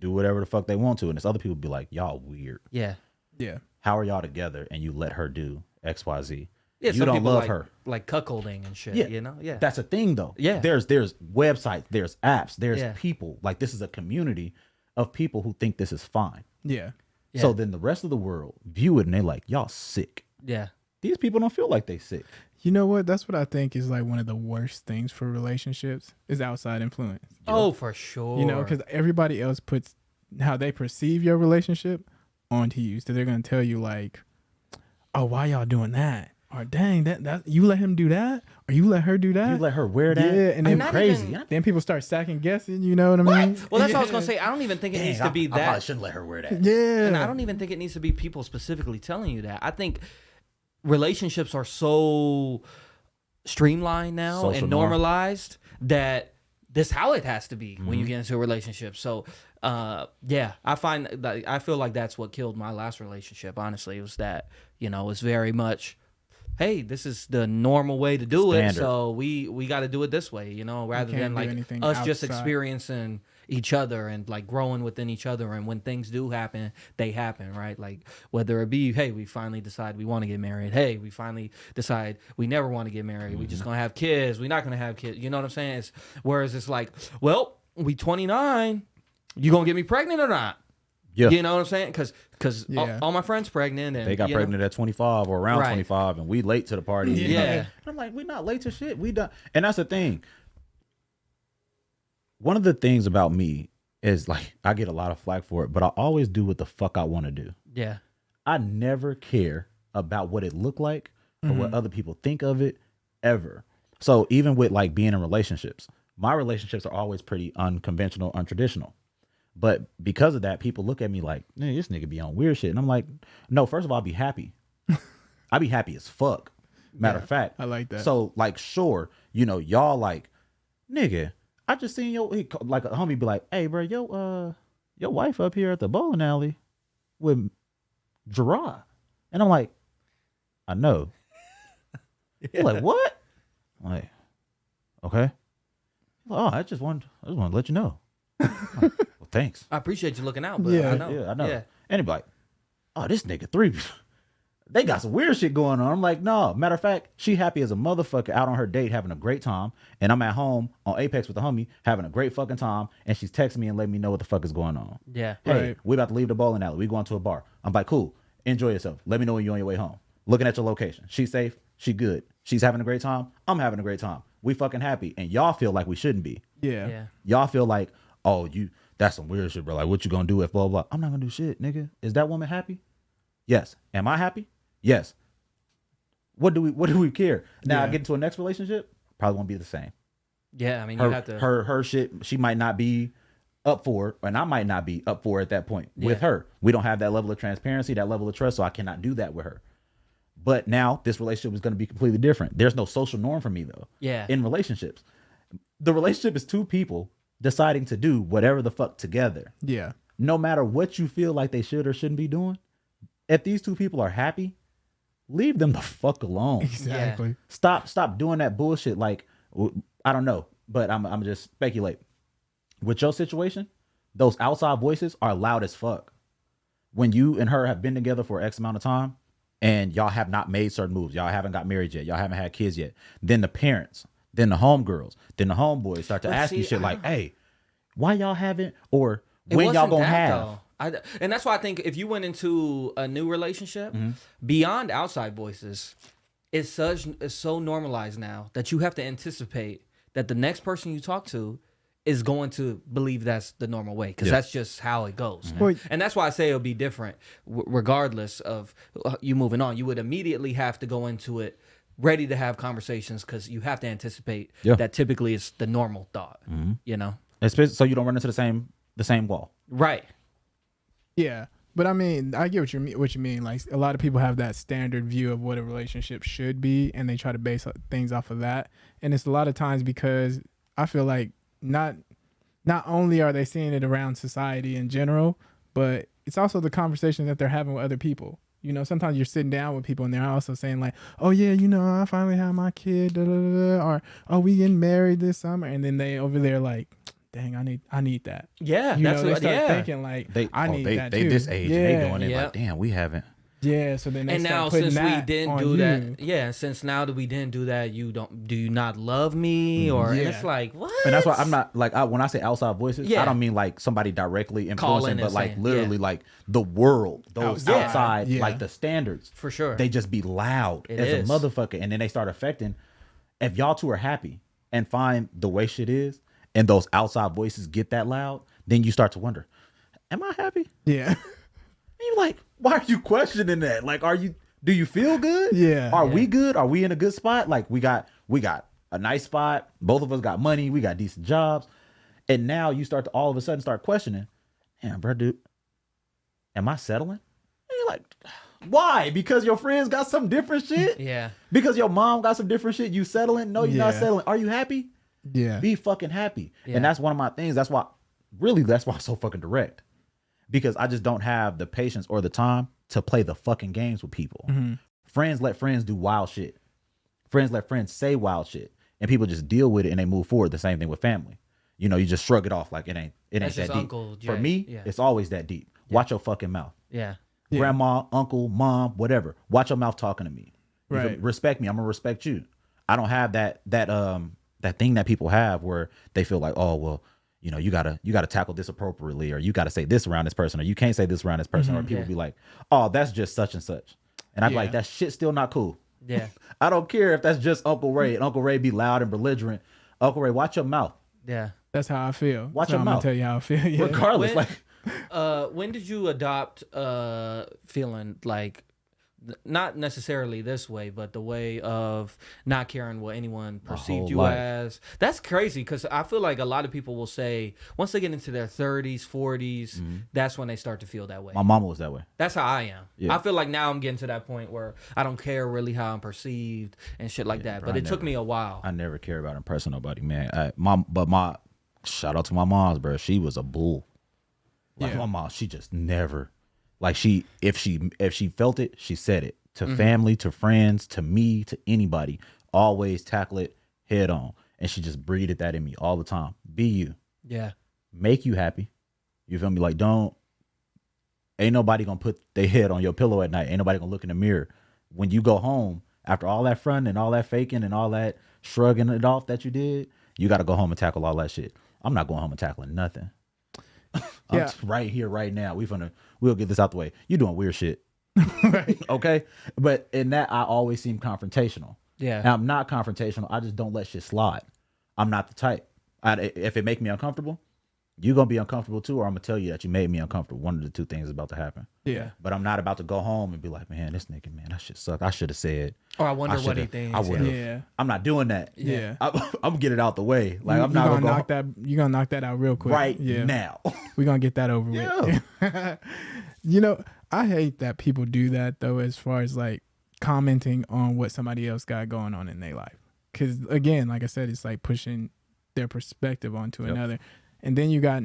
do whatever the fuck they want to. And it's other people be like, y'all weird. Yeah. Yeah. How are y'all together and you let her do XYZ? Yeah, You some don't people love like, her. like cuckolding and shit. Yeah. You know. Yeah. That's a thing though. Yeah. There's websites, there's apps, there's Yeah. people. Like, this is a community of people who think this is fine. Yeah. Yeah. So then the rest of the world view it and they like, y'all sick. Yeah. These people don't feel like they sick. You know what? That's what I think is like one of the worst things for relationships is outside influence. Oh, for sure. You know, because everybody else puts how they perceive your relationship onto you. So they're going to tell you like, oh, why y'all doing that? Or dang, that you let him do that? Or you let her do that? You let her wear that? Yeah, and then not crazy. even- then people start second guessing, you know what I mean? Well, that's what I was gonna say. I don't even think it needs to be I probably that. shouldn't let her wear that. Yeah. And I don't even think it needs to be people specifically telling you that. I think relationships are so streamlined now Social and norm. normalized that this how it has to be when you get into a relationship. So yeah, I feel like that's what killed my last relationship, honestly. It was that, you know, it's very much, hey, this is the normal way to do it, Standard. so we got to do it this way, you know, rather can't than do like anything us just outside. experiencing each other and like growing within each other. And when things do happen, they happen, right? Like whether it be, hey, we finally decide we want to get married. Hey, we finally decide we never want to get married. We just gonna have kids. We're not gonna have kids. You know what I'm saying? Whereas it's like, well, we 29. You gonna get me pregnant or not? Yeah. You know what I'm saying? Because Yeah. all my friends pregnant and They got pregnant at 25 or around Right. 25, and we late to the party. you know? Yeah. And I'm like, we not late to shit. We done. And that's the thing. One of the things about me is like, I get a lot of flack for it, but I always do what the fuck I want to do. Yeah. I never care about what it look like or what other people think of it ever. So even with like being in relationships, my relationships are always pretty unconventional, untraditional. But because of that, people look at me like, man, this nigga be on weird shit. And I'm like, no, first of all, I'll be happy. I'll be happy as fuck. Matter Yeah, of fact. I like that. So like, sure, you know, y'all like, nigga, I just seen like a homie be like, hey bro, your wife up here at the bowling alley with Gerard. And I'm like, I know. He's like, what? I'm like, okay. He's like, oh, I just wanted to let you know. I'm like, well, thanks. I appreciate you looking out, but Yeah. I know. Yeah, I know. Yeah. And he'd be like, oh, this nigga 3, they got some weird shit going on. I'm like, no. Matter of fact, she happy as a motherfucker out on her date having a great time. And I'm at home on Apex with the homie having a great fucking time. And she's texting me and letting me know what the fuck is going on. Yeah. Hey, Right. we about to leave the bowling alley. We going to a bar. I'm like, cool. Enjoy yourself. Let me know when you're on your way home. Looking at your location. She's safe. She good. She's having a great time. I'm having a great time. We fucking happy. And y'all feel like we shouldn't be. Yeah. Yeah. Y'all feel like, oh, that's some weird shit, bro. Like, what you gonna do if blah, blah, blah. I'm not gonna do shit, nigga. Is that woman happy? Yes. Am I happy? Yes. What do we care? Now I Yeah. get into a next relationship, probably won't be the same. Yeah. I mean, Her, you have to. her shit, she might not be up for it, and I might not be up for it at that point with Yeah. her. We don't have that level of transparency, that level of trust, so I cannot do that with her. But now this relationship is going to be completely different. There's no social norm for me though. Yeah. In relationships, the relationship is two people deciding to do whatever the fuck together. Yeah. No matter what you feel like they should or shouldn't be doing, if these two people are happy, leave them the fuck alone. Exactly. Stop doing that bullshit. Like, I don't know, but I'm just speculate. With your situation, those outside voices are loud as fuck. When you and her have been together for X amount of time and y'all have not made certain moves, y'all haven't got married yet, y'all haven't had kids yet, then the parents, then the homegirls, then the homeboys start to ask you shit like, hey, why y'all haven't, or when y'all wasn't gonna that, have? though. And that's why I think if you went into a new relationship, Mm-hmm. beyond outside voices, it's so normalized now that you have to anticipate that the next person you talk to is going to believe that's the normal way, because that's just how it goes. Well, And that's why I say it'll be different regardless of you moving on. You would immediately have to go into it ready to have conversations, because you have to anticipate that typically it's the normal thought, you know? Especially so you don't run into the same wall. Right. Yeah, but I mean, I get what you mean. Like, a lot of people have that standard view of what a relationship should be, and they try to base things off of that. And it's a lot of times because I feel like not only are they seeing it around society in general, but it's also the conversation that they're having with other people. You know, sometimes you're sitting down with people and they're also saying like, oh yeah, you know, I finally have my kid, da, da, da, da, or oh, we getting married this summer, and then they over there like, dang, I need that. Yeah, You that's know, they what, start thinking like, I need that they too. this age and they going in like, damn, we haven't. Yeah, so then they and start now putting since we that didn't on do you. that, since now that we didn't do that, do you not love me? Or and Yeah. it's like, what? And that's why I'm not like, when I say outside voices, Yeah. I don't mean like somebody directly influencing, and but like saying, literally like the world, those Outside. outside, Yeah. like the standards, For sure. they just be loud It as is. a motherfucker, and then they start affecting. If y'all two are happy and find the way shit is, and those outside voices get that loud, then you start to wonder, am I happy? Yeah. And you're like, why are you questioning that? Like, do you feel good? Yeah. Are we good? Are we in a good spot? Like, we got a nice spot. Both of us got money. We got decent jobs. And now you start to all of a sudden start questioning, damn, bro, dude, am I settling? And you're like, why? Because your friends got some different shit? Yeah. Because your mom got some different shit? You settling? No, you're not Yeah. settling. Are you happy? Yeah. Be fucking happy. Yeah. And that's one of my things. That's why I'm so fucking direct. Because I just don't have the patience or the time to play the fucking games with people. Mm-hmm. Friends let friends do wild shit. Friends let friends say wild shit. And people just deal with it and they move forward. The same thing with family. You know, you just shrug it off like it ain't That's that just deep. Uncle Jay. For me, Yeah. it's always that deep. Watch your fucking mouth. Yeah. Yeah. Grandma, uncle, mom, whatever. Watch your mouth talking to me. You feel Right. me? Respect me. I'm gonna respect you. I don't have that thing that people have where they feel like, oh well, you know, you gotta tackle this appropriately, or you gotta say this around this person, or you can't say this around this person, or people Yeah. be like, oh, that's just such and such, and I'm Yeah. like, that shit's still not cool. Yeah. I don't care if that's just Uncle Ray, and Uncle Ray be loud and belligerent. Uncle Ray, watch your mouth, Yeah. That's how I feel. Watch So your I'm mouth. gonna tell you how I feel. Yeah. regardless. When- Like, When did you adopt feeling like not necessarily this way, but the way of not caring what anyone perceived whole you life. as? That's crazy, because I feel like a lot of people will say once they get into their 30s, 40s, that's when they start to feel that way. my mama was that way. That's how I am. Yeah. I feel like now I'm getting to that point where I don't care really how I'm perceived and shit like that. bro, But I it took never- me a while. I never care about impressing nobody, man. My shout out to my mom's, bro. She was a bull. Like Yeah. my mom, she just never, like if she felt it, she said it. to family, to friends, to me, to anybody. Always tackle it head on. And she just breathed that in me all the time. Be you. Yeah. Make you happy. You feel me? Like, ain't nobody gonna put their head on your pillow at night. Ain't nobody gonna look in the mirror. When you go home, after all that fronting and all that faking and all that shrugging it off that you did, you got to go home and tackle all that shit. I'm not going home and tackling nothing. I'm right here, right now. We'll get this out the way. You doing weird shit. Right. Okay. But in that, I always seem confrontational. Yeah. And I'm not confrontational. I just don't let shit slide. I'm not the type. If it make me uncomfortable, you're going to be uncomfortable too, or I'm going to tell you that you made me uncomfortable. One of the two things is about to happen. Yeah. But I'm not about to go home and be like, man, this nigga, man, that shit sucked. I should have said. Or I wonder what he thinks. I would have. Yeah. I'm not doing that. Yeah. I'm going to get it out the way. Like, I'm not going going to knock that. You're going to knock that out real quick. Right yeah. now. We're going to get that over with. You know, I hate that people do that, though, as far as like commenting on what somebody else got going on in their life. Because, again, like I said, it's like pushing their perspective onto another. And then you got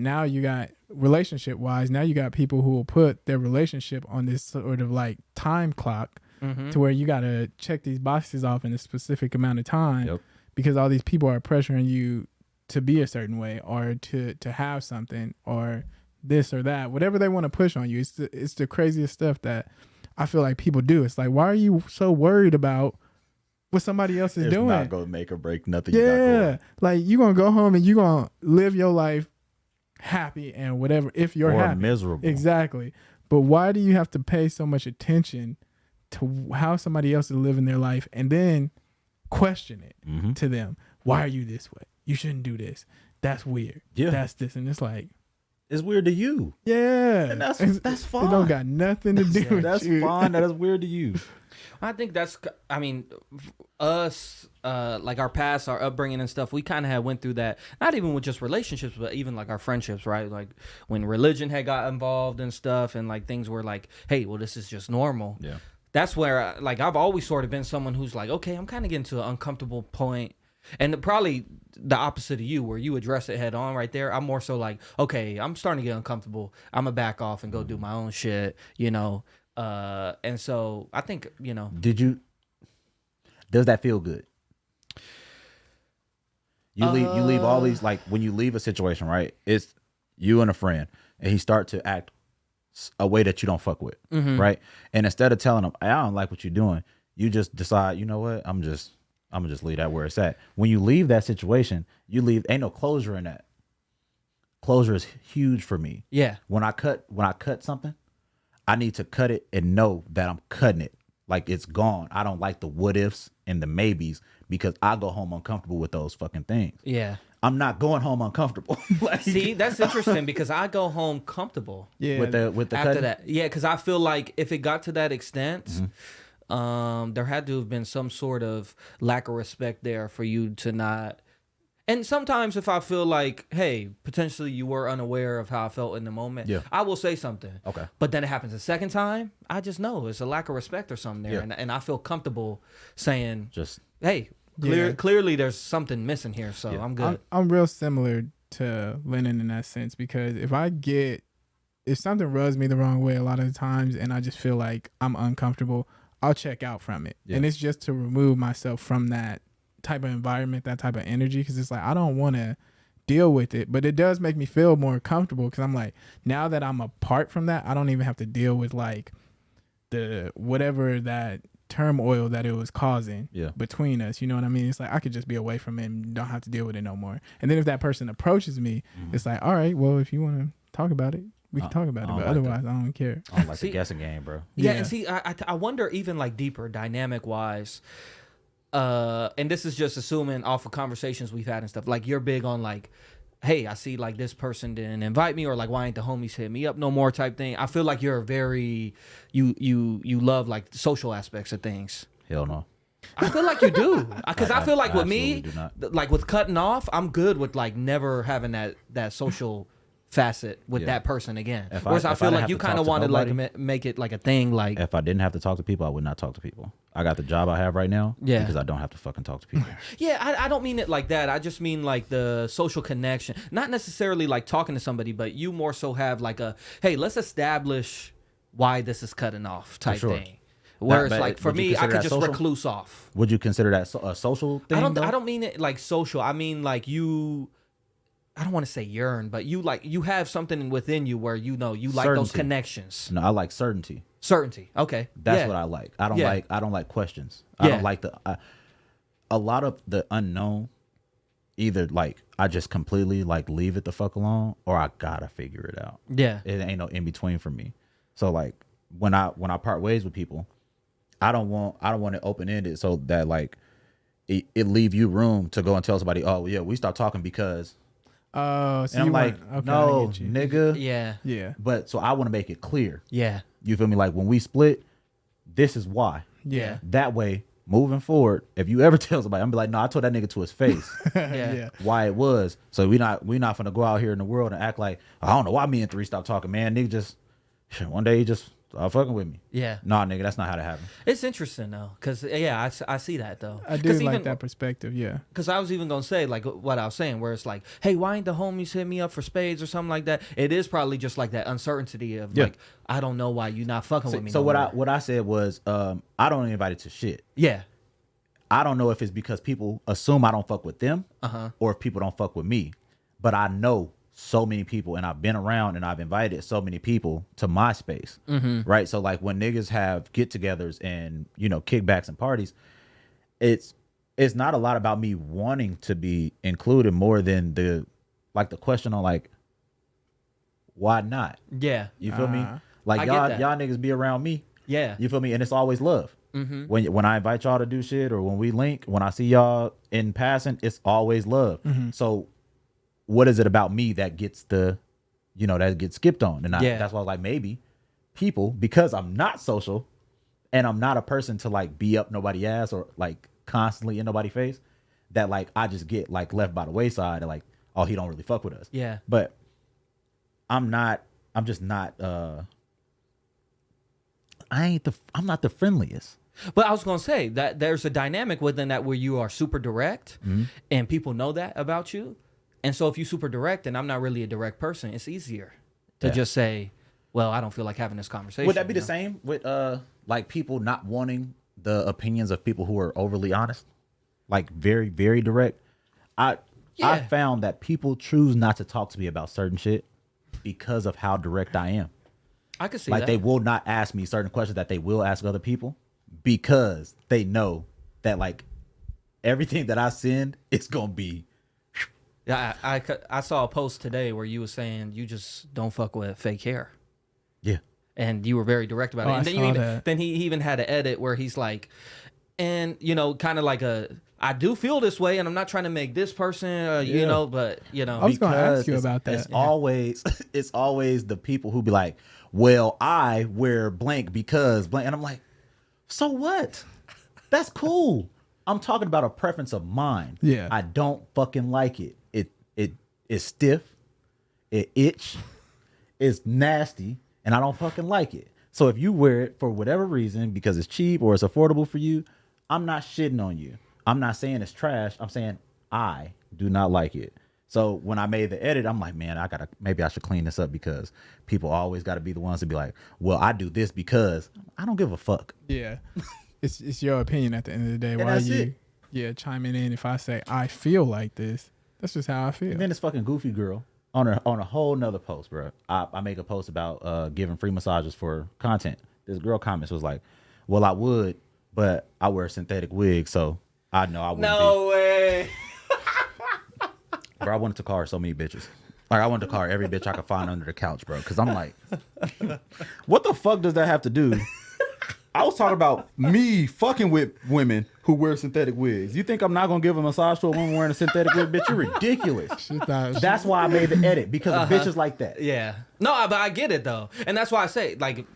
relationship wise, now you got people who will put their relationship on this sort of like time clock to where you got to check these boxes off in a specific amount of time because all these people are pressuring you to be a certain way or to have something or this or that, whatever they want to push on you. It's the craziest stuff that I feel like people do. It's like, why are you so worried about what somebody else is doing? It's not gonna make or break nothing. Yeah, like you gonna go home and you gonna live your life happy and whatever if you're happy. Miserable. Exactly. But why do you have to pay so much attention to how somebody else is living their life and then question it to them? Why are you this way? You shouldn't do this. That's weird. Yeah, that's this, and it's like it's weird to you. Yeah, and that's fine. It don't got nothing to do with that's you. fine. That is weird to you. I think that's, I mean, us, like our past, our upbringing and stuff, we kind of had went through that, not even with just relationships, but even like our friendships, right? Like when religion had got involved and stuff and like things were like, hey, well, this is just normal. Yeah. That's where, like, I've always sort of been someone who's like, okay, I'm kind of getting to an uncomfortable point. And probably the opposite of you, where you address it head on right there. I'm more so like, okay, I'm starting to get uncomfortable. I'm going to back off and go do my own shit, you know? And so I think, you know, does that feel good? You leave all these, like when you leave a situation, right? It's you and a friend and he start to act a way that you don't fuck with, right? And instead of telling him, I don't like what you're doing, you just decide, you know what? I'm gonna just leave that where it's at. When you leave that situation, ain't no closure in that. Closure is huge for me. Yeah. When I cut something, I need to cut it and know that I'm cutting it. Like it's gone. I don't like the what ifs and the maybes because I go home uncomfortable with those fucking things. Yeah. I'm not going home uncomfortable. Like, see, that's interesting because I go home comfortable. Yeah. With the after cutting? that. Yeah, because I feel like if it got to that extent, there had to have been some sort of lack of respect there for you to not. And sometimes if I feel like, hey, potentially you were unaware of how I felt in the moment, I will say something. Okay. But then it happens a second time, I just know it's a lack of respect or something there. And I feel comfortable saying, just, hey, clearly there's something missing here, so I'm good. I'm real similar to Lenon in that sense because if something rubs me the wrong way a lot of the times and I just feel like I'm uncomfortable, I'll check out from it. And it's just to remove myself from that type of environment, that type of energy, because it's like I don't want to deal with it, but it does make me feel more comfortable because I'm like, now that I'm apart from that, I don't even have to deal with like the whatever that turmoil that it was causing between us. You know what I mean? It's like I could just be away from it and don't have to deal with it no more. And then if that person approaches me, it's like, all right, well, if you want to talk about it, we can talk about it, but otherwise I don't care. I don't like the guessing game, bro. Yeah, and see, I wonder even like deeper dynamic wise, and this is just assuming off of conversations we've had and stuff, like you're big on like, hey, I see like this person didn't invite me, or like why ain't the homies hit me up no more type thing. I feel like you're very, you love like the social aspects of things. Hell no. I feel like you do, because I feel like with absolutely me, like with cutting off, I'm good with like never having that social facet with that person again. Whereas I feel like you kind of wanted like make it like a thing. Like if I didn't have to talk to people, I would not talk to people. I got the job I have right now because I don't have to fucking talk to people. Yeah, I don't mean it like that. I just mean like the social connection, not necessarily like talking to somebody, but you more so have like a, hey, let's establish why this is cutting off type thing. Where it's but like for would you me, I consider could that just social? recluse off. Would you consider that a social thing? I don't mean it like social. I mean like you. I don't want to say yearn, but you have something within you where you know you like those Certainty. connections. No, I like certainty. Certainty. Okay. That's what I like. I don't like questions. I Yeah. don't like a lot of the unknown. Either like I just completely like leave it the fuck alone, or I gotta figure it out. Yeah. It ain't no in between for me. So like when I part ways with people, I don't want it open ended so that like it leave you room to go and tell somebody, oh yeah, we stopped talking because. Oh, so And I'm you like, want, okay, no, I get you. nigga. Yeah. Yeah. But so I want to make it clear. Yeah. You feel me? Like when we split, this is why. Yeah. That way, moving forward, if you ever tell somebody, I'm be like, no, I told that nigga to his face Yeah. why it was. So we not gonna go out here in the world and act like I don't know why me and Three stopped talking, man. Nigga just one day he just stopped fucking with me. Yeah. Nah, nigga, that's not how that happened. It's interesting though, because I see that though. I do like that perspective. Yeah. Because I was even gonna say like what I was saying, where it's like, hey, why ain't the homies hit me up for spades or something like that? It is probably just like that uncertainty of like, I don't know why you not fucking with me. So no more. what I said was, I don't invite it to shit. Yeah. I don't know if it's because people assume I don't fuck with them, or if people don't fuck with me. But I know so many people, and I've been around, and I've invited so many people to my space, right? So like when niggas have get-togethers and kickbacks and parties, it's not a lot about me wanting to be included more than the question on like why not? Yeah. You feel me? I Like get that. y'all niggas be around me. Yeah. You feel me? And it's always love. When I invite y'all to do shit, or when we link, when I see y'all in passing, it's always love. So what is it about me that gets that gets skipped on? And that's why I was like, maybe people, because I'm not social and I'm not a person to like be up nobody's ass or like constantly in nobody's face, that like I just get like left by the wayside and like, oh, he don't really fuck with us. Yeah. But I'm just not I'm not the friendliest. But I was gonna say that there's a dynamic within that where you are super direct, and people know that about you. And so if you super direct and I'm not really a direct person, it's easier to just say, well, I don't feel like having this conversation. Would that be the same with like people not wanting the opinions of people who are overly honest? Like very, very direct? I found that people choose not to talk to me about certain shit because of how direct I am. I could see like that. They will not ask me certain questions that they will ask other people because they know that like everything that I send is gonna be. Yeah, I saw a post today where you were saying you just don't fuck with fake hair. Yeah. And you were very direct about it. And then he even had an edit where he's like, and kind of like I do feel this way, and I'm not trying to make this person, but I was gonna ask you about that. It's always the people who be like, well, I wear blank because blank, and I'm like, so what? That's cool. I'm talking about a preference of mine. Yeah. I don't fucking like it. It's stiff. It itch. It's nasty, and I don't fucking like it. So if you wear it for whatever reason, because it's cheap or it's affordable for you, I'm not shitting on you. I'm not saying it's trash. I'm saying I do not like it. So when I made the edit, I'm like, man, maybe I should clean this up because people always got to be the ones to be like, well, I do this because I don't give a fuck. Yeah. It's your opinion at the end of the day. And Why that's you chiming in if I say I feel like this? That's just how I feel. And then this fucking goofy girl on a whole nother post, bro. I make a post about giving free massages for content. This girl comments was like, well, I would, but I wear a synthetic wig, so I know I wouldn't. No way. Bro, I wanted to call her so many bitches. Like I wanted to call her every bitch I could find under the couch, bro. Because I'm like, what the fuck does that have to do? I was talking about me fucking with women who wear synthetic wigs. You think I'm not gonna give a massage to a woman wearing a synthetic wig? Bitch, you're ridiculous. That's why I made the edit, because of bitches like that. Yeah. No, but I get it though, and that's why I say like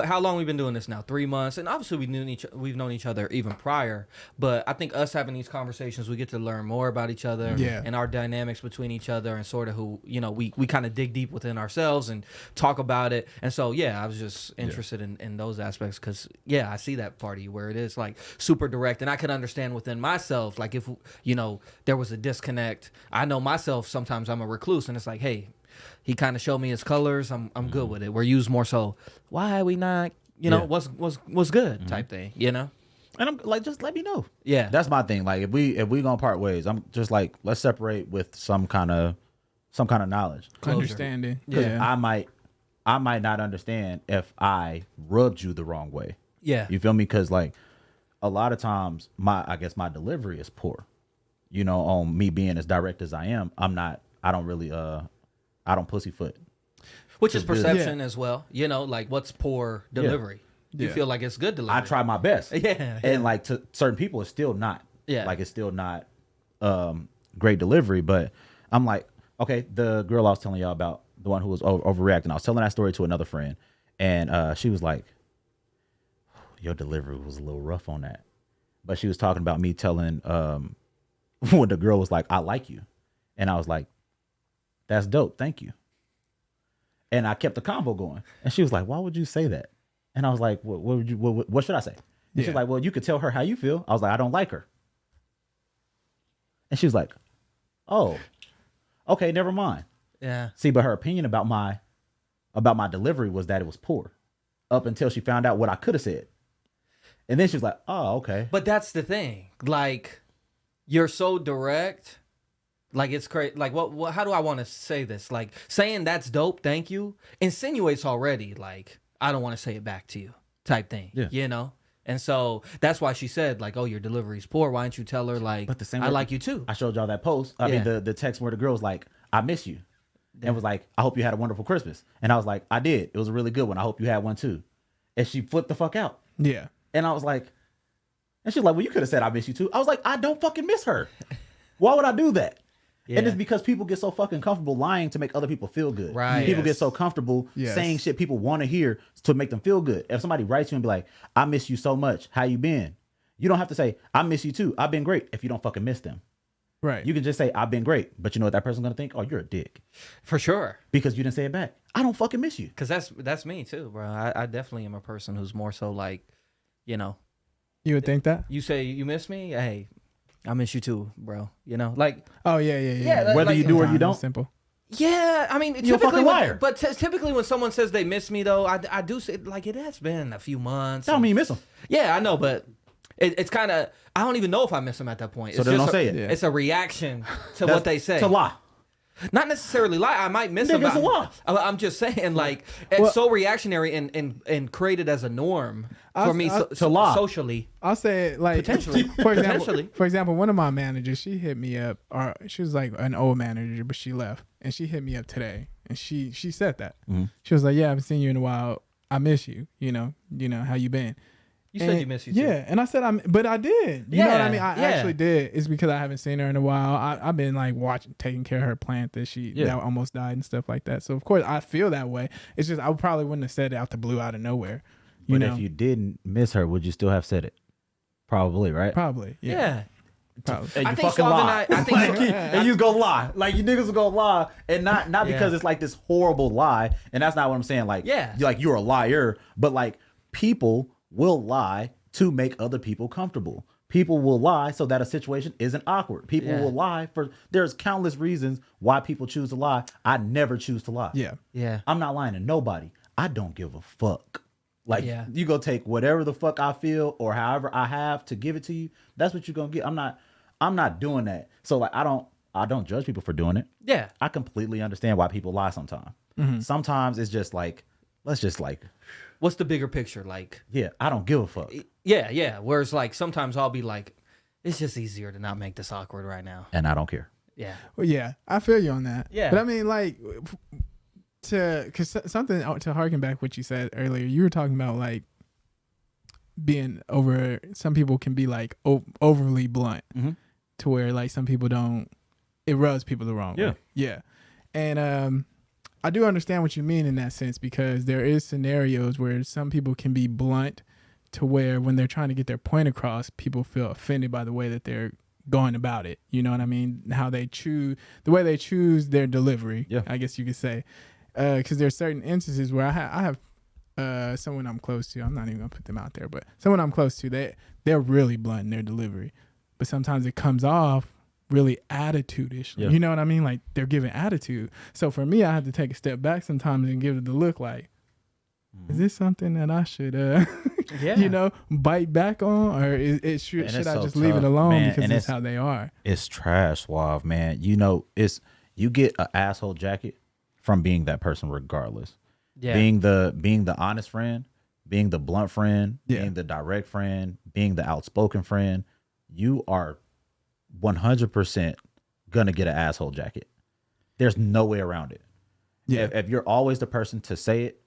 how long we've been doing this now? 3 months, and obviously we've known each other even prior. But I think us having these conversations, we get to learn more about each other and our dynamics between each other, and sort of who we kind of dig deep within ourselves and talk about it. And so I was just interested in those aspects because I see that part of you where it is like super direct, and I can understand within myself like if there was a disconnect. I know myself sometimes I'm a recluse, and it's like, hey, he kind of showed me his colors. I'm good with it. We're used more so. Why we not you know, Yeah. what's good type thing, you know? And I'm like, just let me know. Yeah. That's my thing. Like if we gonna part ways, I'm just like, let's separate with some kind of knowledge. Closure. Understanding. 'Cause Yeah. I might not understand if I rubbed you the wrong way. Yeah. You feel me? Because like a lot of times I guess my delivery is poor. You know, on me being as direct as I am, I don't pussyfoot. Which is Good. perception as well. You know, like what's poor delivery? You Yeah. feel like it's good delivery. I try my best. Yeah. And like to certain people, it's still not. Yeah. Like it's still not great delivery. But I'm like, okay, the girl I was telling y'all about, the one who was overreacting, I was telling that story to another friend, and she was like, your delivery was a little rough on that. But she was talking about me telling when the girl was like, I like you. And I was like, that's dope. Thank you. And I kept the convo going. And she was like, why would you say that? And I was like, what should I say? And she's like, well, you could tell her how you feel. I was like, I don't like her. And she was like, oh, okay, never mind. Yeah. See, but her opinion about my delivery was that it was poor up until she found out what I could have said. And then she was like, oh, okay. But that's the thing. Like, you're so direct. Like, it's crazy. Like, what? How do I want to say this? Like, saying that's dope, thank you, insinuates already, like, I don't want to say it back to you type thing. Yeah. You know? And so that's why she said, like, oh, your delivery's poor. Why don't you tell her, like, But the same I way- like you too? I showed y'all that post. I mean, the text where the girl was like, I miss you. And was like, I hope you had a wonderful Christmas. And I was like, I did. It was a really good one. I hope you had one too. And she flipped the fuck out. Yeah. And I was like, and she's like, well, you could have said I miss you too. I was like, I don't fucking miss her. Why would I do that? Yeah. And it's because people get so fucking comfortable lying to make other people feel good. Right. People get Yes. so comfortable Yes. saying shit people want to hear to make them feel good. If somebody writes you and be like, I miss you so much. How you been? You don't have to say, I miss you too. I've been great if you don't fucking miss them. Right. You can just say, I've been great. But you know what that person's going to think? Oh, you're a dick. For sure. Because you didn't say it back. I don't fucking miss you. Because that's me too, bro. I definitely am a person who's more so like, you know, You would think that? you say you miss me, hey, I miss you too, bro. You know, like, Oh yeah, yeah, yeah. Yeah, Whether like- you do or you Sometimes don't. it's simple. yeah. I mean, You're a fucking liar. But typically when someone says they miss me, though, I do say, like, it has been a few months. That don't mean you miss them. Yeah, I know, but it's kind of, I don't even know if I miss them at that point. So It's then just don't say it. Yeah. It's a reaction to That's- what they say. To lie. Not necessarily lie. I might miss them. Nigga, it's a lie. I'm just saying, like, it's Well- so reactionary and created as a norm for me to lie. socially. I'll say it like Potentially. For example, Potentially. for example, one of my managers, she hit me up, or she was like an old manager, but she left, and she hit me up today, and she said that she was like, "Yeah, I haven't seen you in a while. I miss you. You know how you been." You said And- you miss you too. Yeah, and I said but I did. You know what I Yeah, mean? I yeah. actually did. It's because I haven't seen her in a while. I've been like taking care of her plant that that almost died and stuff like that. So of course I feel that way. It's just I probably wouldn't have said it out the blue, out of nowhere. You But know, if you didn't miss her, would you still have said it? Probably, right? probably. Yeah. Yeah. Probably. And I you think fucking Suave lie. and I think Like, and you go lie. Like you niggas will go lie. And not because Yeah. it's like this horrible lie. And that's not what I'm saying. Like, Yeah. you're a liar. But like people will lie to make other people comfortable. People will lie so that a situation isn't awkward. People Yeah. will lie there's countless reasons why people choose to lie. I never choose to lie. Yeah. Yeah. I'm not lying to nobody. I don't give a fuck. Like Yeah. you go take whatever the fuck I feel or however I have to give it to you. That's what you're gonna get. I'm not doing that. So like I don't judge people for doing it. Yeah. I completely understand why people lie sometimes. Sometimes it's just like let's just like What's the bigger picture? Like, yeah, I don't give a fuck. yeah. Whereas, like, sometimes I'll be like, it's just easier to not make this awkward right now. And I don't care. Yeah. Well, yeah, I feel you on that. Yeah. But I mean, like, because something to harken back what you said earlier, you were talking about like being over. Some people can be like overly blunt to where like some people don't. It rubs people the wrong way. Yeah. And I do understand what you mean in that sense because there is scenarios where some people can be blunt to where when they're trying to get their point across, people feel offended by the way that they're going about it. You know what I mean? How they choose, the way they choose their delivery, I guess you could say. Because there's certain instances where I have someone I'm close to. I'm not even going to put them out there, but someone I'm close to, they're really blunt in their delivery. But sometimes it comes off really attitude-ish. You know what I mean? Like they're giving attitude. So for me, I have to take a step back sometimes and give it the look like, is this something that I should, Yeah. bite back on, or should it's I so just leave it tough, alone man, because and that's it's- how they are? It's trash, Suave, man. You get an asshole jacket from being that person regardless. Yeah. Being the honest friend, being the blunt friend, Yeah. being the direct friend, being the outspoken friend, you are 100% gonna get an asshole jacket. There's no way around it. Yeah. If you're always the person to say it,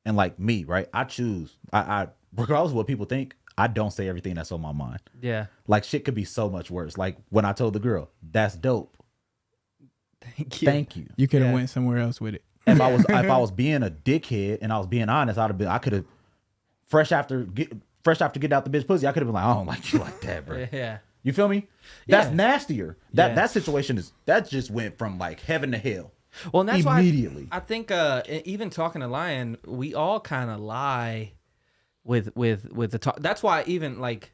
and like me, right? I choose. I regardless of what people think, I don't say everything that's on my mind. Yeah. Like shit could be so much worse. Like when I told the girl, "That's dope. Thank you. Thank you." You could have Yeah. went somewhere else with it. If I was being a dickhead and I was being honest, I could have fresh after getting out the bitch pussy, I could have been like, "I don't like you like that, bro." Yeah. You feel me? That's Yeah. nastier. Yeah. That situation that just went from like heaven to hell. Well, and that's Immediately. why I think even talking to Lion, we all kind of lie with the talk. That's why even like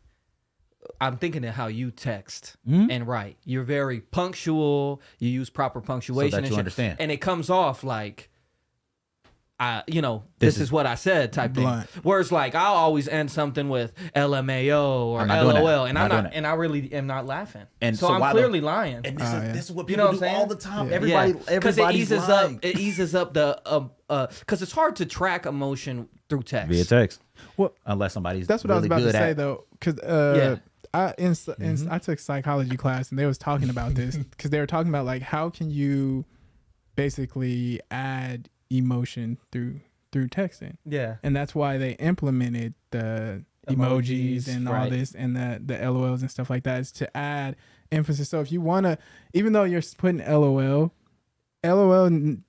I'm thinking of how you text and write. You're very punctual. You use proper punctuation that and you shit. understand. And it comes off like this is what I said type blunt. thing. Whereas like I'll always end something with LMAO or I'm not doing that. LOL, and I'm I'm not doing not, that. and I really am not laughing. And so so I'm why clearly lying. And yeah. this is what You people know what do I'm all saying? the time. Yeah. Everybody, Because everybody's lying. it eases up the because it's hard to track emotion through text. Via text. Well, Unless somebody's that's what I was really about to good say at. though, because Yeah. I took psychology class and they was talking about this because they were talking about like how can you basically add emotion through texting, Yeah. and that's why they implemented the emojis and all right. this and the LOLs and stuff like that, is to add emphasis. So if you want to, even though you're putting LOL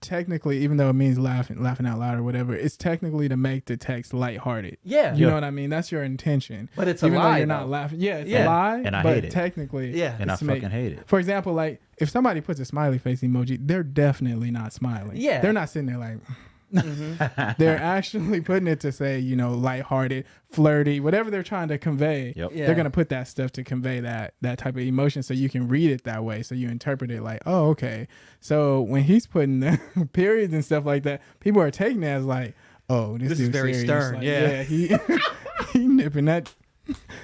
technically, even though it means laughing out loud or whatever, it's technically to make the text lighthearted. Yeah. You know what I mean? That's your intention. But it's a even though lie, you're not though. laughing. Yeah, it's Yeah. a lie. And I but hate it. technically, Yeah. And I it's to make- fucking hate it. For example, like if somebody puts a smiley face emoji, they're definitely not smiling. Yeah. They're not sitting there like. They're actually putting it to say, lighthearted, flirty, whatever they're trying to convey. Yep. Yeah. They're gonna put that stuff to convey that type of emotion, so you can read it that way. So you interpret it like, oh, okay. So when he's putting the periods and stuff like that, people are taking it as like, oh, this is dude's very serious. stern. Like, Yeah. he he nipping that.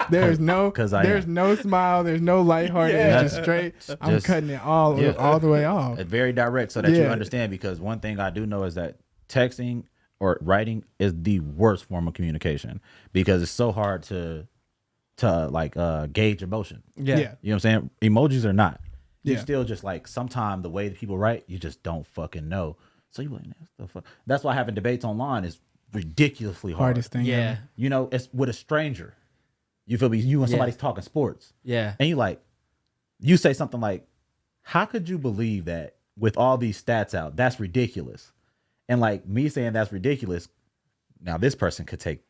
There's no smile. There's no lighthearted. Yeah. It's just straight. I'm Just- cutting it all Yeah. the way off. It's very direct so that you Yeah. understand, because one thing I do know is that texting or writing is the worst form of communication, because it's so hard to gauge emotion. Yeah. Yeah. You know what I'm saying? Emojis are not. You Yeah. still just like sometimes the way that people write, you just don't fucking know. So you like, "Man, what the fuck?" That's why having debates online is ridiculously hard. Hardest thing. Yeah. ever. It's with a stranger. You feel me? You and somebody's talking sports. Yeah. And you say something like, "How could you believe that with all these stats out? That's ridiculous." And like me saying that's ridiculous, now this person could take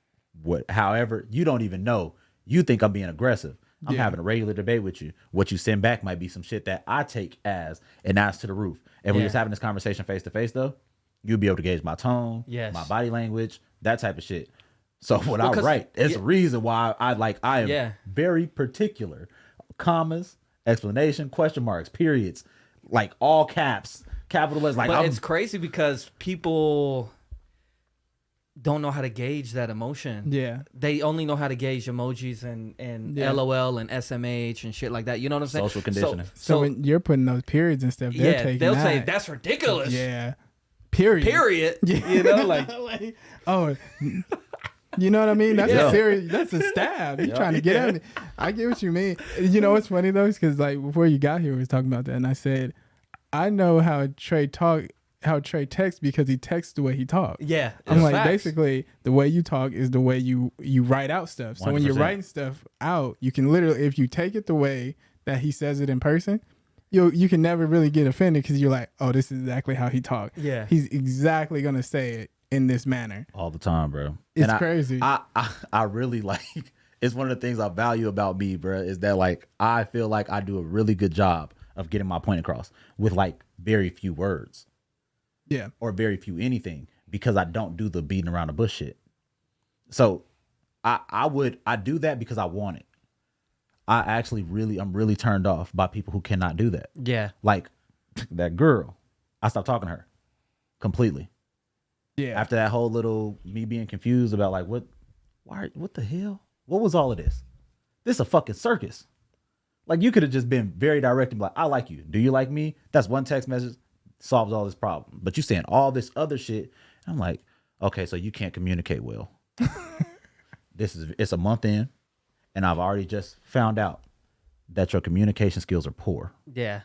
however, you don't even know. You think I'm being aggressive. I'm Yeah. having a regular debate with you. What you send back might be some shit that I take as an ass to the roof. If we Yeah. was having this conversation face to face though, you'd be able to gauge my tone, Yes. my body language, that type of shit. So what I 'cause- write is yeah. a reason why I am Yeah. very particular. Commas, explanation, question marks, periods, like all caps, capital letters. Like But it's crazy because people don't know how to gauge that emotion. Yeah. They only know how to gauge emojis and Yeah. LOL and SMH and shit like that. You know what I'm saying? Social conditioning. So when you're putting those periods and stuff, they're yeah, taking they'll that. say that's ridiculous. Yeah. Period. Period. Yeah. You know, like oh, you know what I mean? That's Yeah. a serious. That's a stab. You're Yeah. trying to get at me. I get what you mean. You know what's funny though, because like before you got here, we was talking about that, and I said, I know how Trey texts because he texts the way he talks. yeah. I'm it's like, facts. basically, the way you talk is the way you write out stuff. So when you're 100%. writing stuff out, you can literally, if you take it the way that he says it in person, you can never really get offended because you're like, oh, this is exactly how he talks. Yeah. He's exactly gonna say it in this manner. all the time, bro. It's And crazy. I really like. It's one of the things I value about me, bro. Is that like I feel like I do a really good job of getting my point across with like very few words Yeah. or very few anything, because I don't do the beating around the bush shit. So I do that because I want it. I'm really turned off by people who cannot do that. Yeah. Like that girl, I stopped talking to her completely. Yeah. After that whole little me being confused about like what the hell? What was all of this? This a fucking circus. Like you could have just been very direct and be like, I like you. Do you like me? That's one text message, solves all this problem. But you saying all this other shit. I'm like, okay, so you can't communicate well. It's a month in, and I've already just found out that your communication skills are poor. Yeah.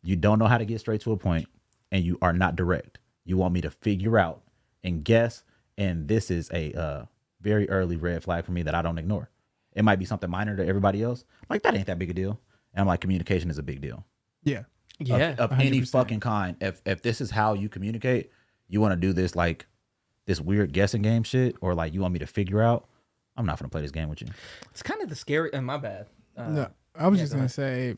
You don't know how to get straight to a point, and you are not direct. You want me to figure out and guess, and this is a very early red flag for me that I don't ignore. It might be something minor to everybody else. Like, that ain't that big a deal. And I'm like, communication is a big deal. Yeah. Yeah. Of any 100%. fucking kind. If this is how you communicate, you want to do this like this weird guessing game shit, or like you want me to figure out, I'm not gonna play this game with you. It's kind of the scary. And my bad. No, I was just go gonna ahead. say,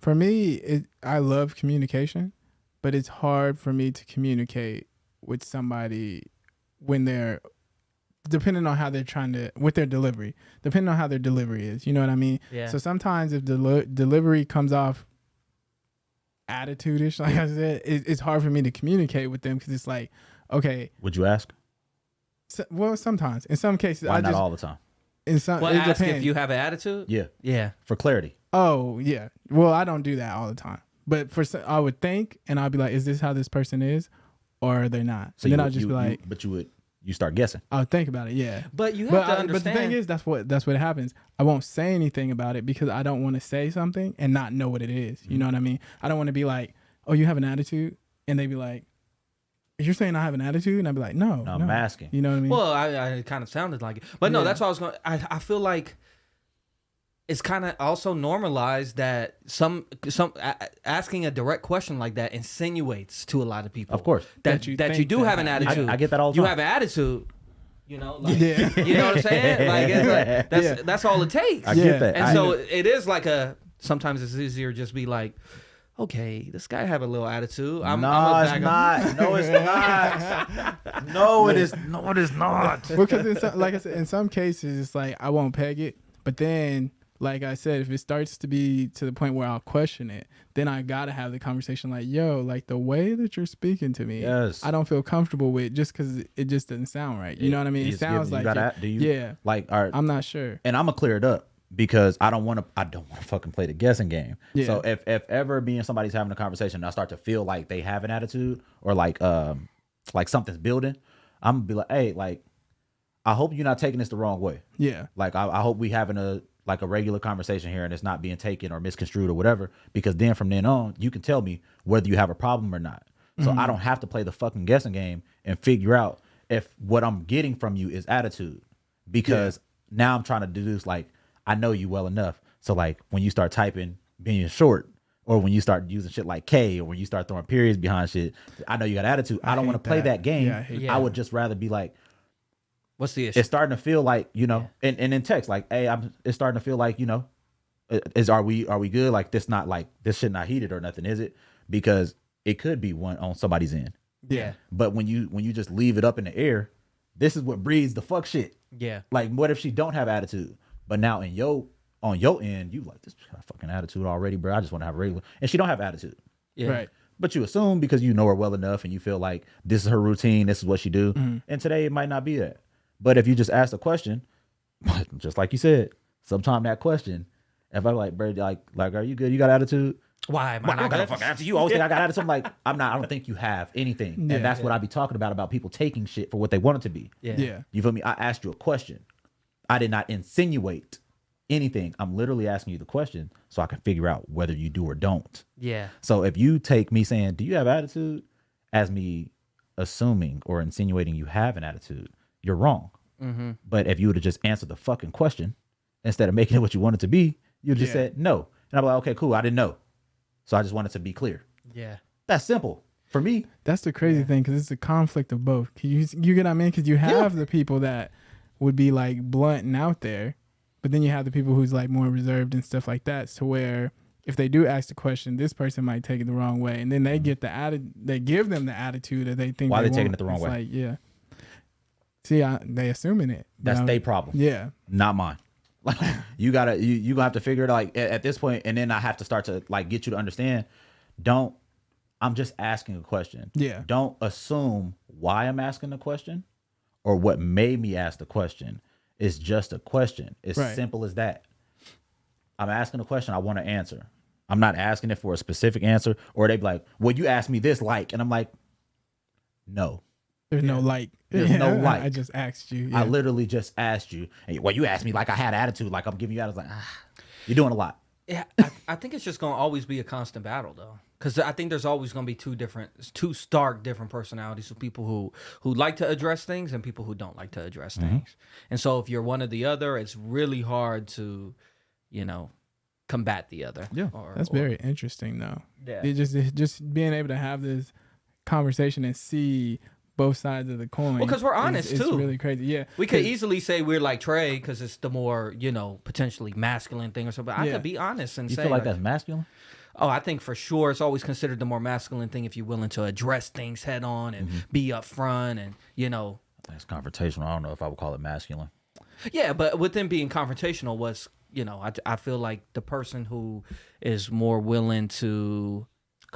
for me, I love communication, but it's hard for me to communicate with somebody when they're, depending on how they're trying to, with their delivery, depending on how their delivery is. You know what I mean? Yeah. So sometimes if the delivery comes off attitude-ish, like I said, it's hard for me to communicate with them because it's like, okay, Would you ask? well, sometimes. In some cases, Why I not just, all the time? in some, Well, it ask depends. if you have an attitude. Yeah, Yeah. for clarity. Oh, yeah. Well, I don't do that all the time. But I would think, and I'll be like, is this how this person is? Or are they not? So And then you, I'll just be like, but you start guessing. I'll think about it, yeah. But you have But, to but understand. the thing is, that's what happens. I won't say anything about it because I don't want to say something and not know what it is. You know what I mean? I don't want to be like, oh, you have an attitude? And they be like, you're saying I have an attitude? And I'd be like, no. I'm asking. You know what I mean? Well, I kind of sounded like it, but no, Yeah. that's what I was going. I feel like it's kind of also normalized that asking a direct question like that insinuates to a lot of people, Of course. that you think do that. have an attitude. I get that all the You time. have an attitude, you know. Like, Yeah. you know what I'm saying? Like, it's like that's all it takes. I Yeah. get that. And I- so it is like sometimes it's easier to just be like, okay, this guy have a little attitude. I'm no, a it's bag of- not. No, it's not. No, it is. No, it is not. Because in some, like I said, in some cases, it's like I won't peg it. But then, like I said, if it starts to be to the point where I'll question it, then I gotta have the conversation. Like, yo, like the way that you're speaking to me, Yes. I don't feel comfortable with just because it just doesn't sound right. You know what I mean? It It's sounds giving- like you it. gotta- do you- Yeah, Like, all right, I'm not sure. and I'm gonna clear it up because I don't want to fucking play the guessing game. Yeah. So if ever me and somebody's having a conversation and I start to feel like they have an attitude or like something's building, I'm gonna be like, hey, like, I hope you're not taking this the wrong way. Yeah, Like, I hope we having a regular conversation here and it's not being taken or misconstrued or whatever, because then from then on you can tell me whether you have a problem or not. So I don't have to play the fucking guessing game and figure out if what I'm getting from you is attitude, because now I'm trying to deduce, like, I know you well enough. So like when you start typing being short, or when you start using shit like K, or when you start throwing periods behind shit, I know you got attitude. I don't want to hate play that. that game. Yeah, I hate I would just rather be like, What's the issue? it's starting to feel like, you know, and in text, like, hey, it's starting to feel like, you know, are we good? Like, this shit not heated or nothing, is it? Because it could be one on somebody's end. yeah, But when you just leave it up in the air, this is what breeds the fuck shit. Yeah. Like, what if she don't have attitude? But now on your end, you like, this got fucking attitude already, bro. I just want to have a regular, and she don't have attitude. Yeah. right. But you assume because you know her well enough and you feel like this is her routine, this is what she do. And today it might not be that. But if you just ask a question, just like you said, sometime that question, if I'm like, bro, like, are you good? You got attitude? Why am I Well, I not got a gonna fucking attitude. You always think I got attitude. I'm like, I'm not. I don't think you have anything. Yeah. And that's what I be talking about people taking shit for what they want it to be. Yeah. You feel me? I asked you a question. I did not insinuate anything. I'm literally asking you the question so I can figure out whether you do or don't. Yeah. So if you take me saying, do you have attitude, as me assuming or insinuating you have an attitude, you're wrong. Mm-hmm. But if you would have just answered the fucking question instead of making it what you want it to be, you just said no. And I'm like, okay, cool. I didn't know. So I just wanted to be clear. Yeah. That's simple for me. That's the crazy thing, because it's a conflict of both. You get what I mean? Because you have the people that would be like blunt and out there, but then you have the people who's like more reserved and stuff like that. So where if they do ask the question, this person might take it the wrong way, and then they get they give them the attitude that they think. Why they they taking want. it the wrong It's way? Like, yeah. See, they assuming it. That's But their problem. Yeah. Not mine. Like, you gonna have to figure it out, like, at this point, and then I have to start to like get you to understand. I'm just asking a question. Yeah. Don't assume why I'm asking the question or what made me ask the question. It's just a question. It's simple as that. I'm asking a question. I want to answer. I'm not asking it for a specific answer. Or they be like, well, you asked me this like, and I'm like, no. There's no like. There's no like. I just asked you. I literally just asked you. And, well, you asked me like I had attitude, like I'm giving you attitude. I was like, you're doing a lot. Yeah, I think it's just gonna always be a constant battle though, because I think there's always gonna be two stark different personalities of people who like to address things and people who don't like to address things. And so if you're one or the other, it's really hard to, combat the other. Yeah, that's very interesting though. Yeah, just being able to have this conversation and see both sides of the coin. Well, because we're honest too. It's really crazy. Yeah, we could easily say we're like Trey because it's the more potentially masculine thing or something. I could be honest and say, you feel like that's masculine? Oh, I think for sure it's always considered the more masculine thing if you're willing to address things head on and be upfront and That's confrontational. I don't know if I would call it masculine. Yeah, but with them being confrontational was I feel like the person who is more willing to.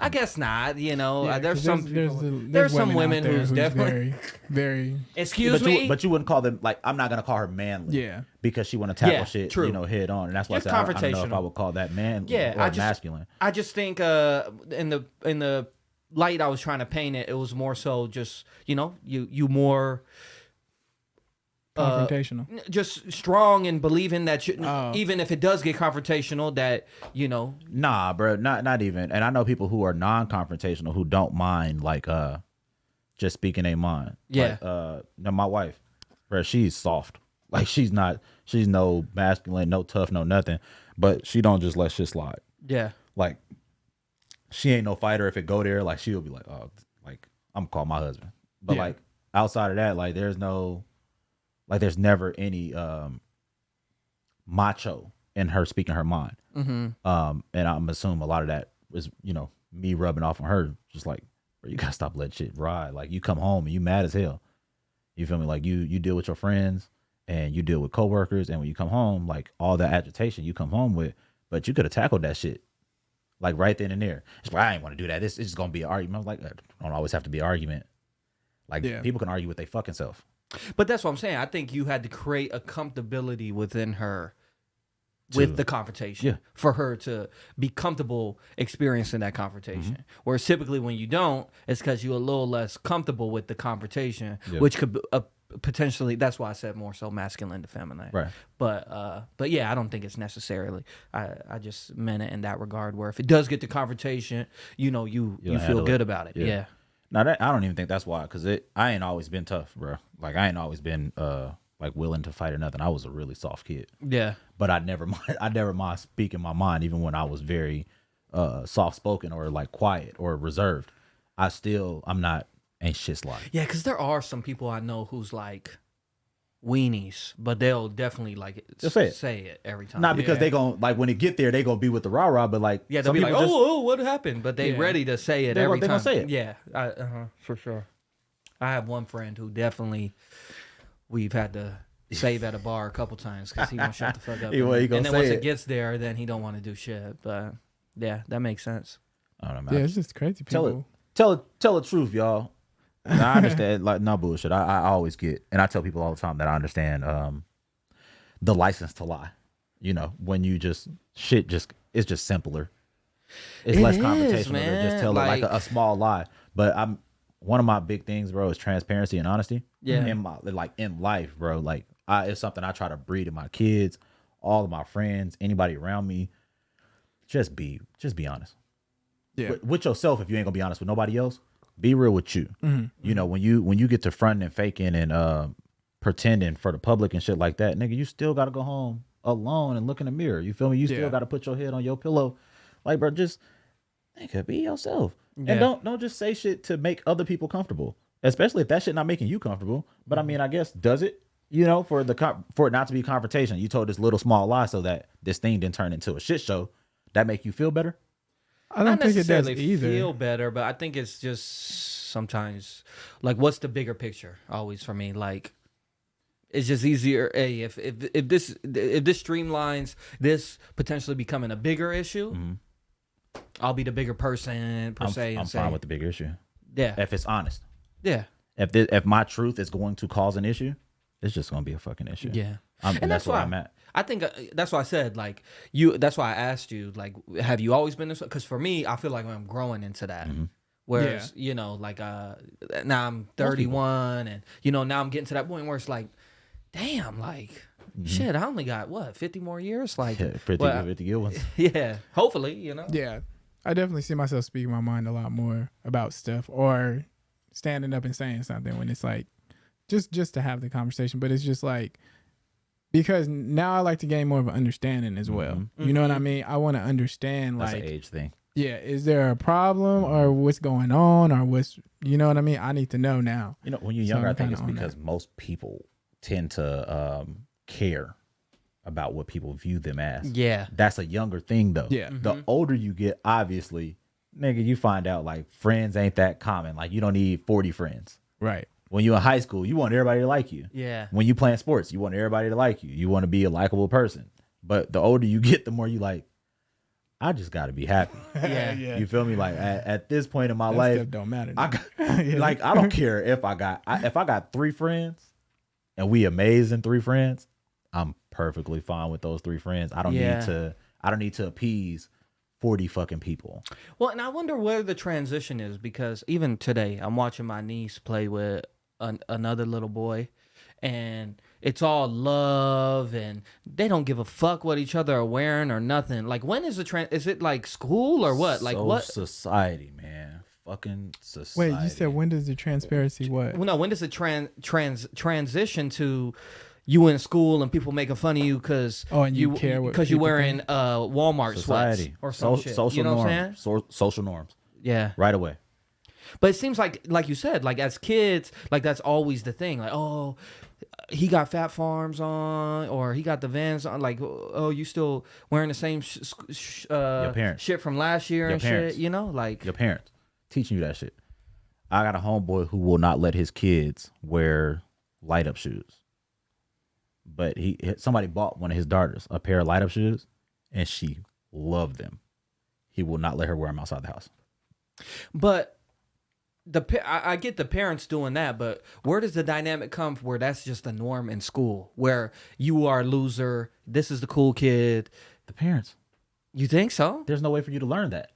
I guess not. There's some women who's definitely very. Excuse me, but you wouldn't call them like I'm not gonna call her manly. Yeah, because she want to tackle shit, head on, and that's why I said I don't know if I would call that manly or masculine. I just think in the light I was trying to paint it, it was more so just you more. Confrontational, just strong and believing that even if it does get confrontational, that Nah, bro, not even. And I know people who are non-confrontational who don't mind like just speaking their mind. Yeah. Now my wife, bro, she's soft. Like she's no masculine, no tough, no nothing. But she don't just let shit slide. Yeah. Like she ain't no fighter. If it go there, like she'll be like, oh, like I'm gonna call my husband. But like outside of that, like there's never any macho in her speaking her mind. And I'm assuming a lot of that is, me rubbing off on her. Just like, bro, you gotta stop letting shit ride. Like you come home and you mad as hell. You feel me? Like you deal with your friends and you deal with coworkers. And when you come home, like all that agitation you come home with, but you could have tackled that shit. Like right then and there. It's like, I ain't want to do that. It's just going to be an argument. I'm like, it don't always have to be an argument. Like people can argue with their fucking self. But that's what I'm saying. I think you had to create a comfortability within her with the confrontation for her to be comfortable experiencing that confrontation. Whereas typically when you don't, it's because you're a little less comfortable with the confrontation, which could potentially, that's why I said more so masculine to feminine. Right. But yeah, I don't think it's necessarily. I just meant it in that regard where if it does get to confrontation, you feel good about it. Yeah. Now that I don't even think that's why, because I ain't always been tough, bro. Like I ain't always been like willing to fight or nothing. I was a really soft kid. Yeah. But I never mind speaking my mind, even when I was very soft spoken or like quiet or reserved. Ain't shit slide. Yeah, because there are some people I know who's like weenies, but they'll definitely like say it every time. Not because they gon' like when it get there, they gonna be with the rah-rah, but like they'll be like, oh, what happened? But they ready to say it every time. They gonna say it. Yeah, for sure. I have one friend who definitely we've had to save at a bar a couple times because he won't shut the fuck up. And then once it gets there, then he don't want to do shit. But yeah, that makes sense. I don't know, man. Yeah, it's just crazy. People tell the truth, y'all. I understand, like no bullshit. I always get, and I tell people all the time that I understand the license to lie. When you it's just simpler. It's less confrontational to just tell like a small lie. But one of my big things, bro, is transparency and honesty. Yeah. In life, bro. Like it's something I try to breed in my kids, all of my friends, anybody around me. Just be honest. Yeah. With yourself, if you ain't gonna be honest with nobody else. Be real with you. Mm-hmm. When you get to fronting and faking and pretending for the public and shit like that, nigga, you still gotta go home alone and look in the mirror. You feel me? You still gotta put your head on your pillow. Like, bro, just nigga, be yourself. Yeah. And don't just say shit to make other people comfortable. Especially if that shit not making you comfortable. But I mean, I guess does it? For it not to be confrontation. You told this little small lie so that this thing didn't turn into a shit show. That make you feel better? I don't think it does either. Feel better, but I think it's just sometimes like, what's the bigger picture? Always for me, like it's just easier. Hey, if this streamlines this potentially becoming a bigger issue, I'll be the bigger person per se. I'm fine with the bigger issue. Yeah, if it's honest. Yeah, If my truth is going to cause an issue, it's just going to be a fucking issue. Yeah. And that's where I'm at. I think that's why I said, like, you, that's why I asked you, like, have you always been this way? Because for me, I feel like I'm growing into that. Whereas, you know, like, now I'm 31 and, you know, now I'm getting to that point where it's like, damn, like, shit, I only got, what, 50 more years? Like, 50 good ones. Yeah, hopefully, you know? Yeah. I definitely see myself speaking my mind a lot more about stuff or standing up and saying something when it's like, just to have the conversation. But it's just like, because now I like to gain more of an understanding as well. You know what I mean? I want to understand, That's like, an age thing. Yeah, is there a problem or what's going on or what's, you know what I mean? I need to know now. You know, when you're younger, I think it's because most people tend to care about what people view them as. Yeah. That's a younger thing, though. Yeah. The older you get, obviously, nigga, you find out, like, friends ain't that common. Like, you don't need 40 friends. Right. When you're in high school, you want everybody to like you. Yeah. When you playing sports, you want everybody to like you. You want to be a likable person. But the older you get, the more you like, I just got to be happy. Yeah. You feel me? Like, at this point in my That life, stuff don't matter. like, I don't care if I got 3 friends and we amazing 3 friends, I'm perfectly fine with those 3 friends. I don't need to appease 40 fucking people. Well, and I wonder where the transition is, because even today I'm watching my niece play with another little boy, and it's all love and they don't give a fuck what each other are wearing or nothing. Like, when is is it like school or what? Like, what? Society, man. Fucking society. Wait, you said when does the transparency what? Well, no, when does it transition to you in school and people making fun of you because you care what because you're people wearing think? Walmart Society sweats or some shit. Social You know norms. what I'm saying? Social norms. Yeah. Right away. But it seems like you said, like, as kids, like, that's always the thing. Like, oh, he got Fat Farms on, or he got the Vans on. Like, oh, you still wearing the same Your parents. shit from last year and parents. shit, you know? Like, Your parents teaching you that shit. I got a homeboy who will not let his kids wear light up shoes. But somebody bought one of his daughters a pair of light up shoes, and she loved them. He will not let her wear them outside the house. but I get the parents doing that, but where does the dynamic come where that's just the norm in school, where you are a loser, this is the cool kid? The parents. You think so? There's no way for you to learn that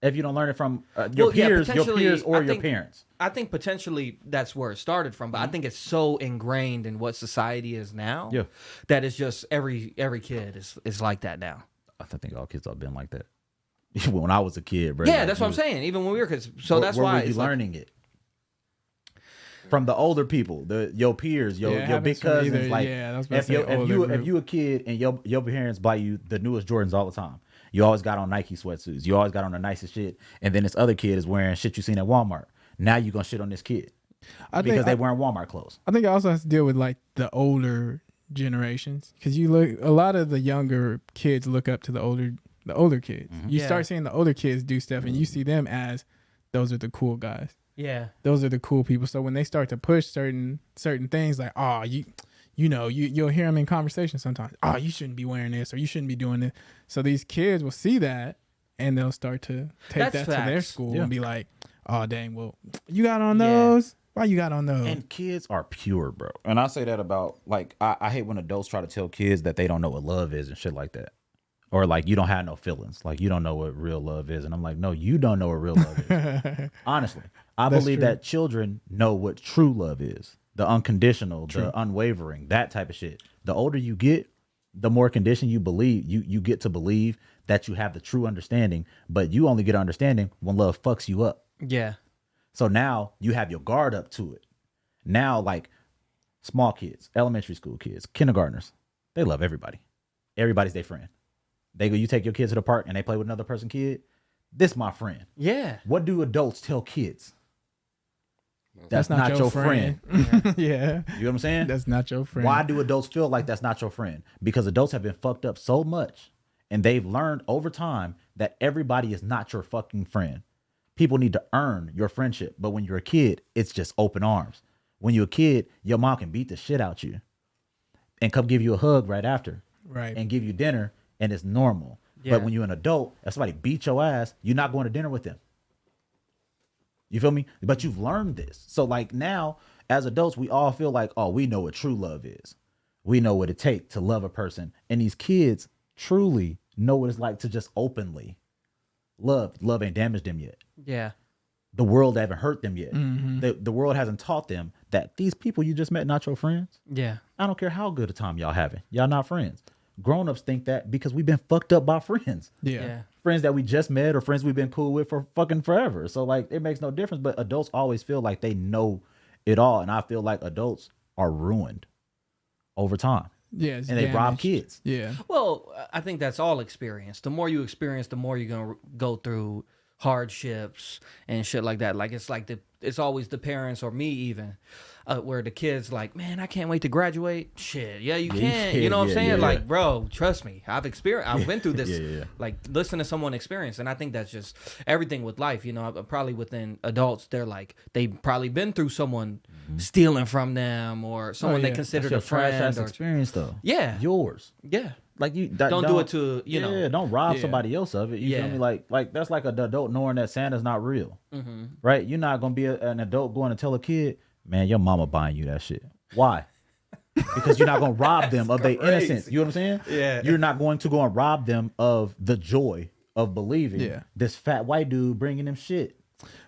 if you don't learn it from your peers or your parents. I think potentially that's where it started from, but I think it's so ingrained in what society is now that it's just every kid is like that now. I think all kids have been like that. When I was a kid, bro. Yeah, that's what I'm saying. Even when we were kids, so that's why you're learning it from the older people, your peers, your big cousins. If you a kid and your parents buy you the newest Jordans all the time, you always got on Nike sweatsuits, you always got on the nicest shit, and then this other kid is wearing shit you seen at Walmart. Now you gonna shit on this kid because they wearing Walmart clothes. I think it also has to deal with like the older generations, because a lot of the younger kids look up to the older kids. You start seeing the older kids do stuff, and you see them as those are the cool guys. Yeah, those are the cool people. So when they start to push certain things, like, oh, you'll hear them in conversation sometimes. Oh, you shouldn't be wearing this, or you shouldn't be doing this. So these kids will see that, and they'll start to take that to their school and be like, oh, dang, well, you got on those. Why you got on those? And kids are pure, bro. And I say that about, like, I hate when adults try to tell kids that they don't know what love is and shit like that. Or like, you don't have no feelings. Like, you don't know what real love is. And I'm like, no, you don't know what real love is. Honestly, I believe that children know what true love is. The unconditional, the unwavering, that type of shit. The older you get, the more conditioned you believe, you get to believe that you have the true understanding, but you only get understanding when love fucks you up. Yeah. So now you have your guard up to it. Now, like, small kids, elementary school kids, kindergartners, they love everybody. Everybody's their friend. You take your kids to the park and they play with another person's kid. This my friend. Yeah. What do adults tell kids? That's not your friend. Yeah. You know what I'm saying? That's not your friend. Why do adults feel like that's not your friend? Because adults have been fucked up so much, and they've learned over time that everybody is not your fucking friend. People need to earn your friendship. But when you're a kid, it's just open arms. When you're a kid, your mom can beat the shit out you and come give you a hug right after. Right. And give you dinner, and it's normal. Yeah. But when you're an adult, if somebody beat your ass, you're not going to dinner with them. You feel me? But you've learned this. So like now as adults, we all feel like, oh, we know what true love is. We know what it takes to love a person. And these kids truly know what it's like to just openly love. Love ain't damaged them yet. Yeah. The world haven't hurt them yet. The world hasn't taught them that these people you just met, not your friends. Yeah. I don't care how good a time y'all having. Y'all not friends. Grown-ups think that because we've been fucked up by friends. Yeah. Friends that we just met or friends we've been cool with for fucking forever. So like it makes no difference. But adults always feel like they know it all. And I feel like adults are ruined over time. Yeah. And they rob kids. Yeah. Well, I think that's all experience. The more you experience, the more you're gonna go through hardships and shit like that. Like it's always the parents or me even, where the kids like, man, I can't wait to graduate. Shit, yeah, you can. You know what I'm saying? Like, bro, trust me, I've been through this. Like, listen to someone experience, and I think that's just everything with life. You know, probably within adults, they're like they've probably been through someone stealing from them or someone they considered a friend. Or experience though. Yeah, yours. Yeah. Like you don't do it to don't rob somebody else of it. You feel me? Like that's like an adult knowing that Santa's not real, right? You're not gonna be an adult going to tell a kid, man, your mama buying you that shit. Why? Because you're not gonna rob them of their innocence. You know what I'm saying? Yeah. You're not going to go and rob them of the joy of believing this fat white dude bringing them shit.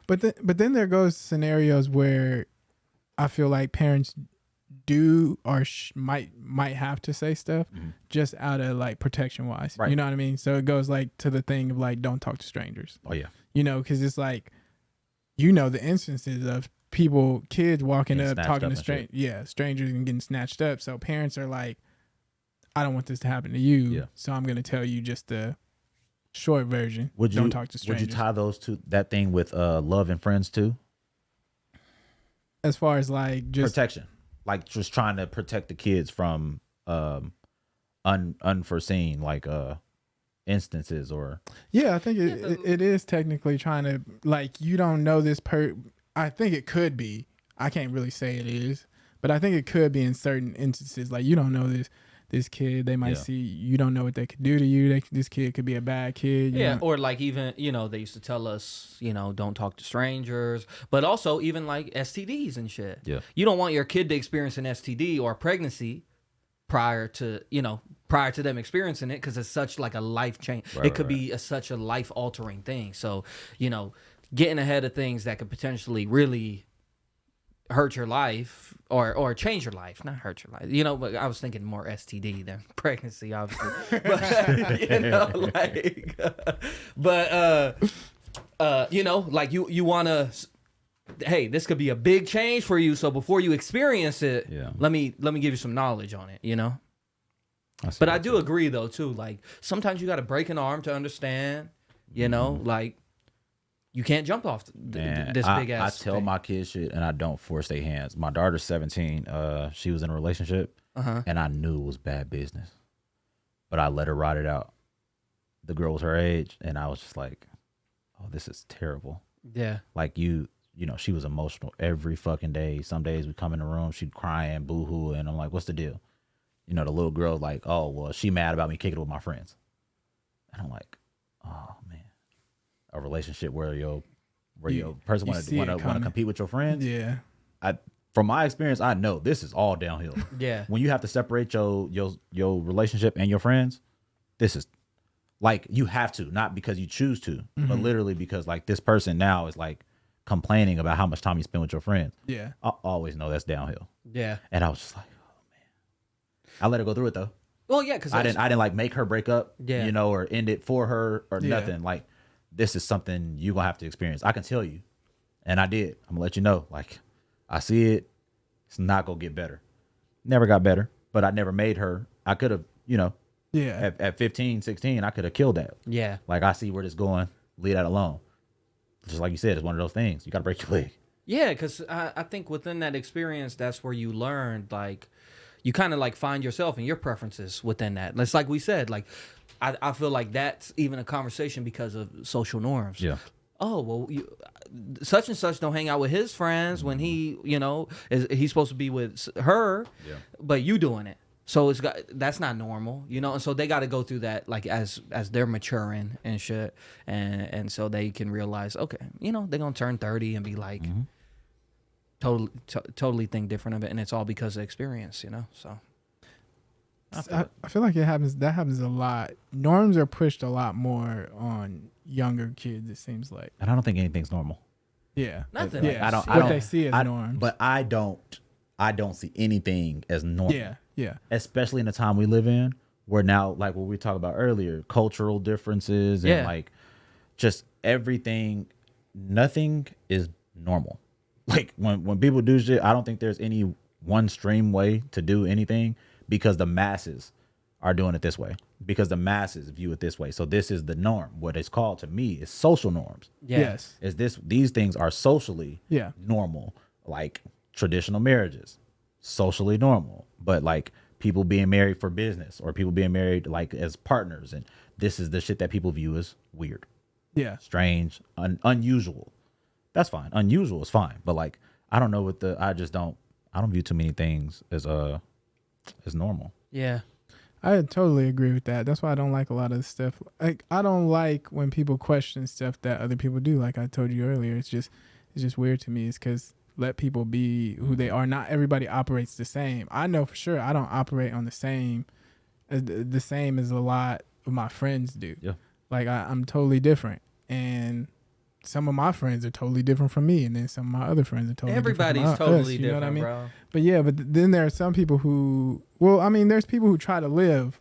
But then there goes scenarios where I feel like parents do or might have to say stuff just out of like protection wise, you know what I mean? So it goes like to the thing of like, don't talk to strangers. Oh yeah. You know, because it's like, the instances of kids walking Getting up talking to strangers and getting snatched up. So parents are like, I don't want this to happen to you, so I'm gonna tell you just the short version. Don't talk to strangers. Would you tie those to that thing with love and friends too? As far as like just protection. Like just trying to protect the kids from unforeseen like instances or I think it is technically trying to, like, you don't know this I think it could be, I can't really say it is, but I think it could be in certain instances, like you don't know this kid, they might see, you don't know what they could do to you, this kid could be a bad kid, you know? Or like even, they used to tell us, don't talk to strangers, but also even like STDs and shit. You don't want your kid to experience an STD or a pregnancy prior to them experiencing it, because it's such like a life change. It could be such a life altering thing. So, getting ahead of things that could potentially really hurt your life or change your life, not hurt your life. But I was thinking more STD than pregnancy, obviously. Like you want to, hey, this could be a big change for you. So before you experience it, let me give you some knowledge on it, But I do agree though too. Like sometimes you got to break an arm to understand, like you can't jump off this big ass. I tell my kids shit and I don't force their hands. My daughter's 17. She was in a relationship and I knew it was bad business, but I let her ride it out. The girl was her age and I was just like, oh, this is terrible. Yeah. Like she was emotional every fucking day. Some days we come in the room, she'd crying, boo-hoo, and I'm like, what's the deal? The little girl like, oh, well, she mad about me kicking it with my friends. And I'm like, oh, man. A relationship where your person want to compete with your friends. Yeah. From my experience, I know this is all downhill. Yeah. When you have to separate your relationship and your friends, this is like you have to, not because you choose to, but literally because like this person now is like complaining about how much time you spend with your friends. Yeah. I always know that's downhill. Yeah. And I was just like, oh man. I let her go through it though. Well, yeah, because I didn't like make her break up, or end it for her or nothing. Like, this is something you're going to have to experience. I can tell you. And I did. I'm going to let you know. Like, I see it. It's not going to get better. Never got better. But I never made her. I could have, at 15, 16, I could have killed that. Yeah. Like, I see where this is going. Leave that alone. Just like you said, it's one of those things. You got to break your leg. Yeah, because I think within that experience, that's where you learned, like, you kind of, like, find yourself and your preferences within that. It's like we said, like, I feel like that's even a conversation because of social norms. Yeah. Oh, well, such and such don't hang out with his friends when he, he's supposed to be with her, but you doing it. So that's not normal, you know. And so they got to go through that, like as they're maturing and shit, and so they can realize, okay, you know, they're gonna turn 30 and be like, totally think different of it, and it's all because of experience, you know. So I feel like it happens. That happens a lot. Norms are pushed a lot more on younger kids. It seems like. And I don't think anything's normal. Yeah, nothing. Yeah, I don't. what they see as norms. But I don't see anything as normal. Yeah. Especially in the time we live in, where now, like what we talked about earlier, cultural differences and like just everything. Nothing is normal. Like when people do shit, I don't think there's any one stream way to do anything, because the masses are doing it this way, because the masses view it this way. So this is the norm. What it's called to me is social norms. Yes. Is these things are socially normal, like traditional marriages, socially normal, but like people being married for business or people being married like as partners, and this is the shit that people view as weird, strange, unusual. That's fine. Unusual is fine, but like I don't know what I don't view too many things as normal. Yeah, I totally agree with that. That's why I don't like a lot of stuff. Like I don't like when people question stuff that other people do. Like I told you earlier, it's just weird to me. It's because let people be who they are. Not everybody operates the same. I know for sure I don't operate on the same as a lot of my friends do. Yeah, like I'm totally different, and some of my friends are totally different from me, and then some of my other friends are totally Everybody's different from totally us, you know different, what I mean? bro. But yeah, but then there are some people who, there's people who try to live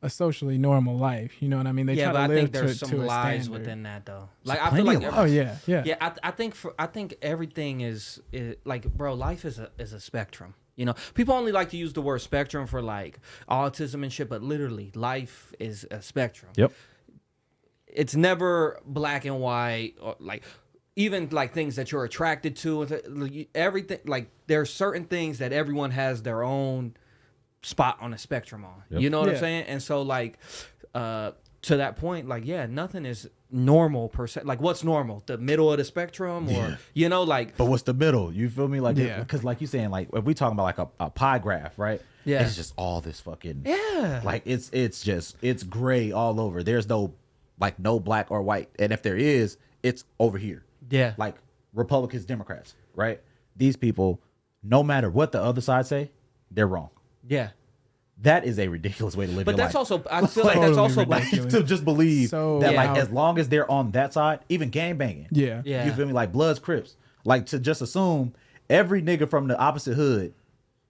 a socially normal life. You know what I mean? They try to I live think there's some lies standard within that though. Like I feel like I think everything is like, bro, life is a spectrum. You know, people only like to use the word spectrum for like autism and shit, but literally life is a spectrum. Yep. It's never black and white, or like even like things that you're attracted to, everything. Like there are certain things that everyone has their own spot on the spectrum on. Yep. You know what I'm saying? And so like to that point, like nothing is normal per se. Like what's normal? The middle of the spectrum, or you know, like. But what's the middle? You feel me? Like because like you saying, like if we talking about like a pie graph, right? Yeah, it's just all this fucking like it's gray all over. There's no black or white, and if there is, it's over here. Yeah, like Republicans, Democrats, right? These people, no matter what the other side say, they're wrong. Yeah, that is a ridiculous way to live. But your that's life. Also, I feel like that's also like to just believe that like as long as they're on that side, even gang banging. Yeah, you feel me? Like Bloods, Crips, like to just assume every nigga from the opposite hood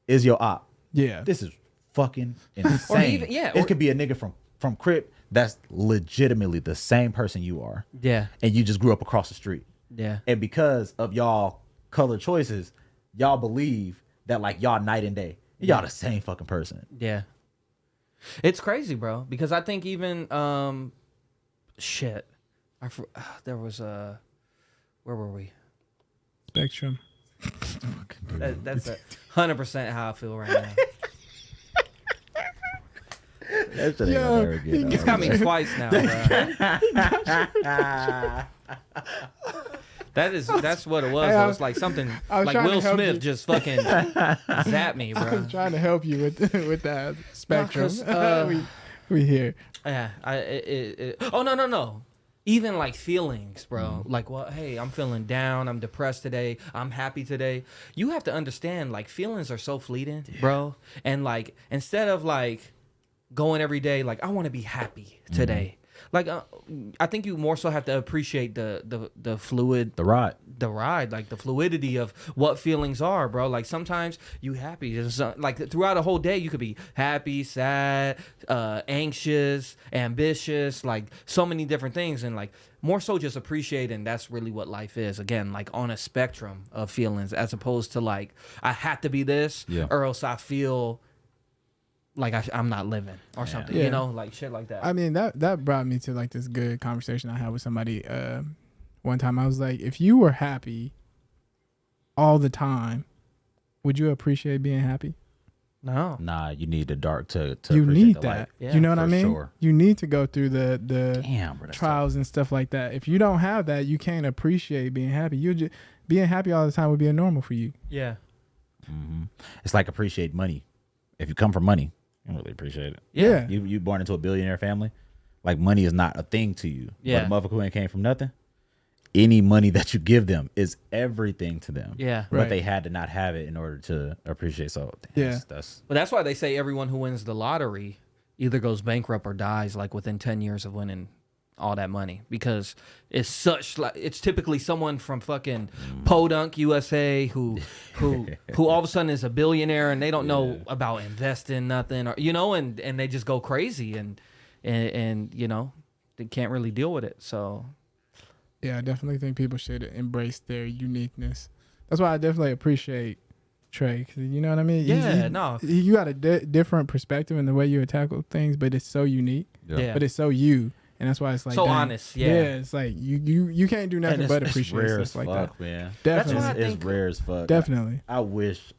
is your op. Yeah, this is fucking insane. Or even, it could be a nigga from Crip that's legitimately the same person you are. Yeah. And you just grew up across the street. Yeah. And because of y'all color choices, y'all believe that like y'all night and day. Y'all the same fucking person. Yeah. It's crazy, bro. Because I think even there was a where were we? Spectrum. That's 100% how I feel right now. It's got me twice now, bro. That's what it was. It was like something like Will Smith just fucking zapped me, bro. I was trying to help you with that spectrum. We here. Yeah. Oh no. Even like feelings, bro. Like, well, hey, I'm feeling down. I'm depressed today. I'm happy today. You have to understand, like, feelings are so fleeting, bro. And like, instead of like going every day like I want to be happy today, like I think you more so have to appreciate the ride, like the fluidity of what feelings are, bro. Like sometimes you happy, like throughout a whole day you could be happy, sad, anxious, ambitious, like so many different things, and like more so just appreciating that's really what life is, again, like on a spectrum of feelings, as opposed to like I have to be this or else I feel like I'm not living or something, you know, like shit like that. I mean, that brought me to like this good conversation I had with somebody one time. I was like, if you were happy all the time, would you appreciate being happy? No. Nah, you need the dark to you appreciate need the that. light. Yeah, you know what I mean? Sure. You need to go through the trials and stuff like that. If you don't have that, you can't appreciate being happy. You just being happy all the time would be a normal for you. Yeah. It's like appreciate money. If you come from money, I really appreciate it. Yeah. You born into a billionaire family. Like, money is not a thing to you. Yeah. But a motherfucker who ain't came from nothing, any money that you give them is everything to them. Yeah. But Right. they had to not have it in order to appreciate. So, damn, Yeah. that's But that's why they say everyone who wins the lottery either goes bankrupt or dies like within 10 years of winning all that money, because it's such like it's typically someone from fucking Podunk USA who all of a sudden is a billionaire and they don't know about investing nothing, or and they just go crazy and they can't really deal with it. So Yeah, I definitely think people should embrace their uniqueness. That's why I definitely appreciate Trey, 'cause you know what I mean? You got a different perspective in the way you tackle things, but it's so unique. Yeah. But it's so you, and that's why it's like so dang, honest. Yeah. it's like you can't do nothing but appreciate rare stuff as like fuck, that. man. Definitely, That's why I It's rare as fuck. definitely. I wish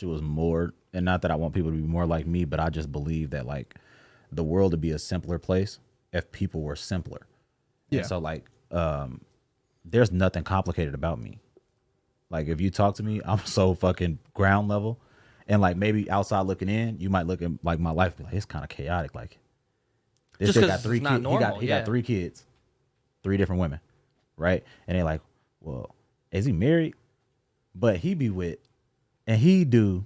it was more, and not that I want people to be more like me, but I just believe that like the world would be a simpler place if people were simpler. Yeah. And so like there's nothing complicated about me. Like, if you talk to me, I'm so fucking ground level, and like maybe outside looking in, you might look at like my life, be like, it's kind of chaotic. Like, this Just shit 'cause got 3 it's not kids. normal, He got 3 kids, 3 different women, right? And they're like, well, is he married? But he be with, and he do,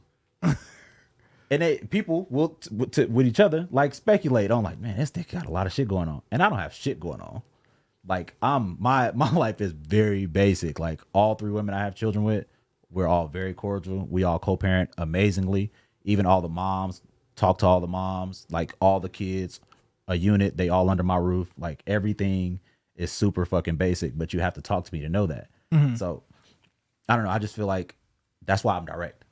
and people will with each other like speculate on like, man, this nigga got a lot of shit going on, and I don't have shit going on. Like, my life is very basic. Like, all 3 women I have children with, we're all very cordial. We all co-parent amazingly. Even all the moms, talk to all the moms. Like, all the kids, a unit, they all under my roof. Like, everything is super fucking basic, but you have to talk to me to know that. So, I don't know. I just feel like that's why I'm direct.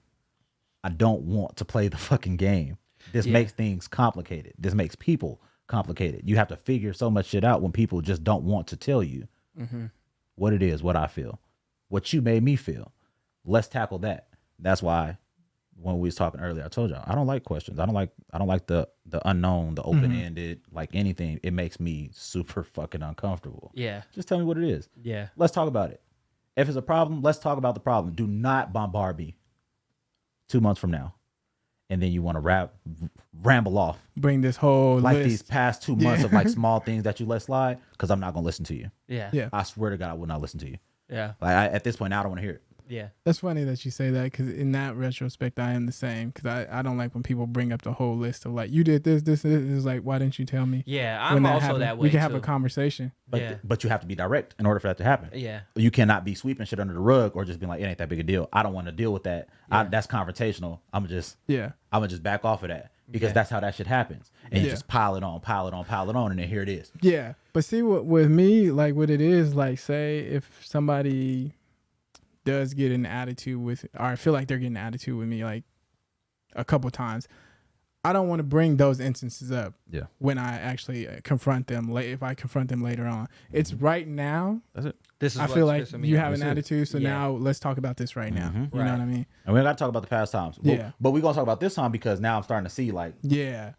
I don't want to play the fucking game. This makes things complicated. This makes people complicated. You have to figure so much shit out when people just don't want to tell you what it is, what I feel, what you made me feel. Let's tackle that. That's why when we was talking earlier, I told y'all I don't like questions. I don't like the unknown, the open ended, like anything. It makes me super fucking uncomfortable. Yeah. Just tell me what it is. Yeah. Let's talk about it. If it's a problem, let's talk about the problem. Do not bombard me 2 months from now, and then you want to ramble off Bring this whole like list. these past 2 months of like small things that you let slide, because I'm not gonna listen to you. Yeah. Yeah, I swear to God, I will not listen to you. Yeah. Like, at this point now, I don't want to hear it. Yeah. that's funny that you say that, because in that retrospect, I am the same. Because I don't like when people bring up the whole list of like, you did this. It's like, why didn't you tell me? Yeah. when I'm that also happened? that way. We can have too. a conversation. But Yeah. but you have to be direct in order for that to happen. Yeah. You cannot be sweeping shit under the rug or just being like, it ain't that big a deal. I don't want to deal with that. That's confrontational. I'm gonna just back off of that, because that's how that shit happens. And you just pile it on, and then here it is. Yeah, but see, what with me, like what it is, like say if somebody does get an attitude with, or I feel like they're getting an attitude with me like a couple times, I don't want to bring those instances up when I actually confront them. If I confront them later on, it's right now. That's it. This is I what's feel like pissing me you off. have an attitude, so Yeah. now let's talk about this right now. You know what I mean? And we don't got to talk about the past times. Yeah. But we're gonna talk about this time, because now I'm starting to see like, Yeah,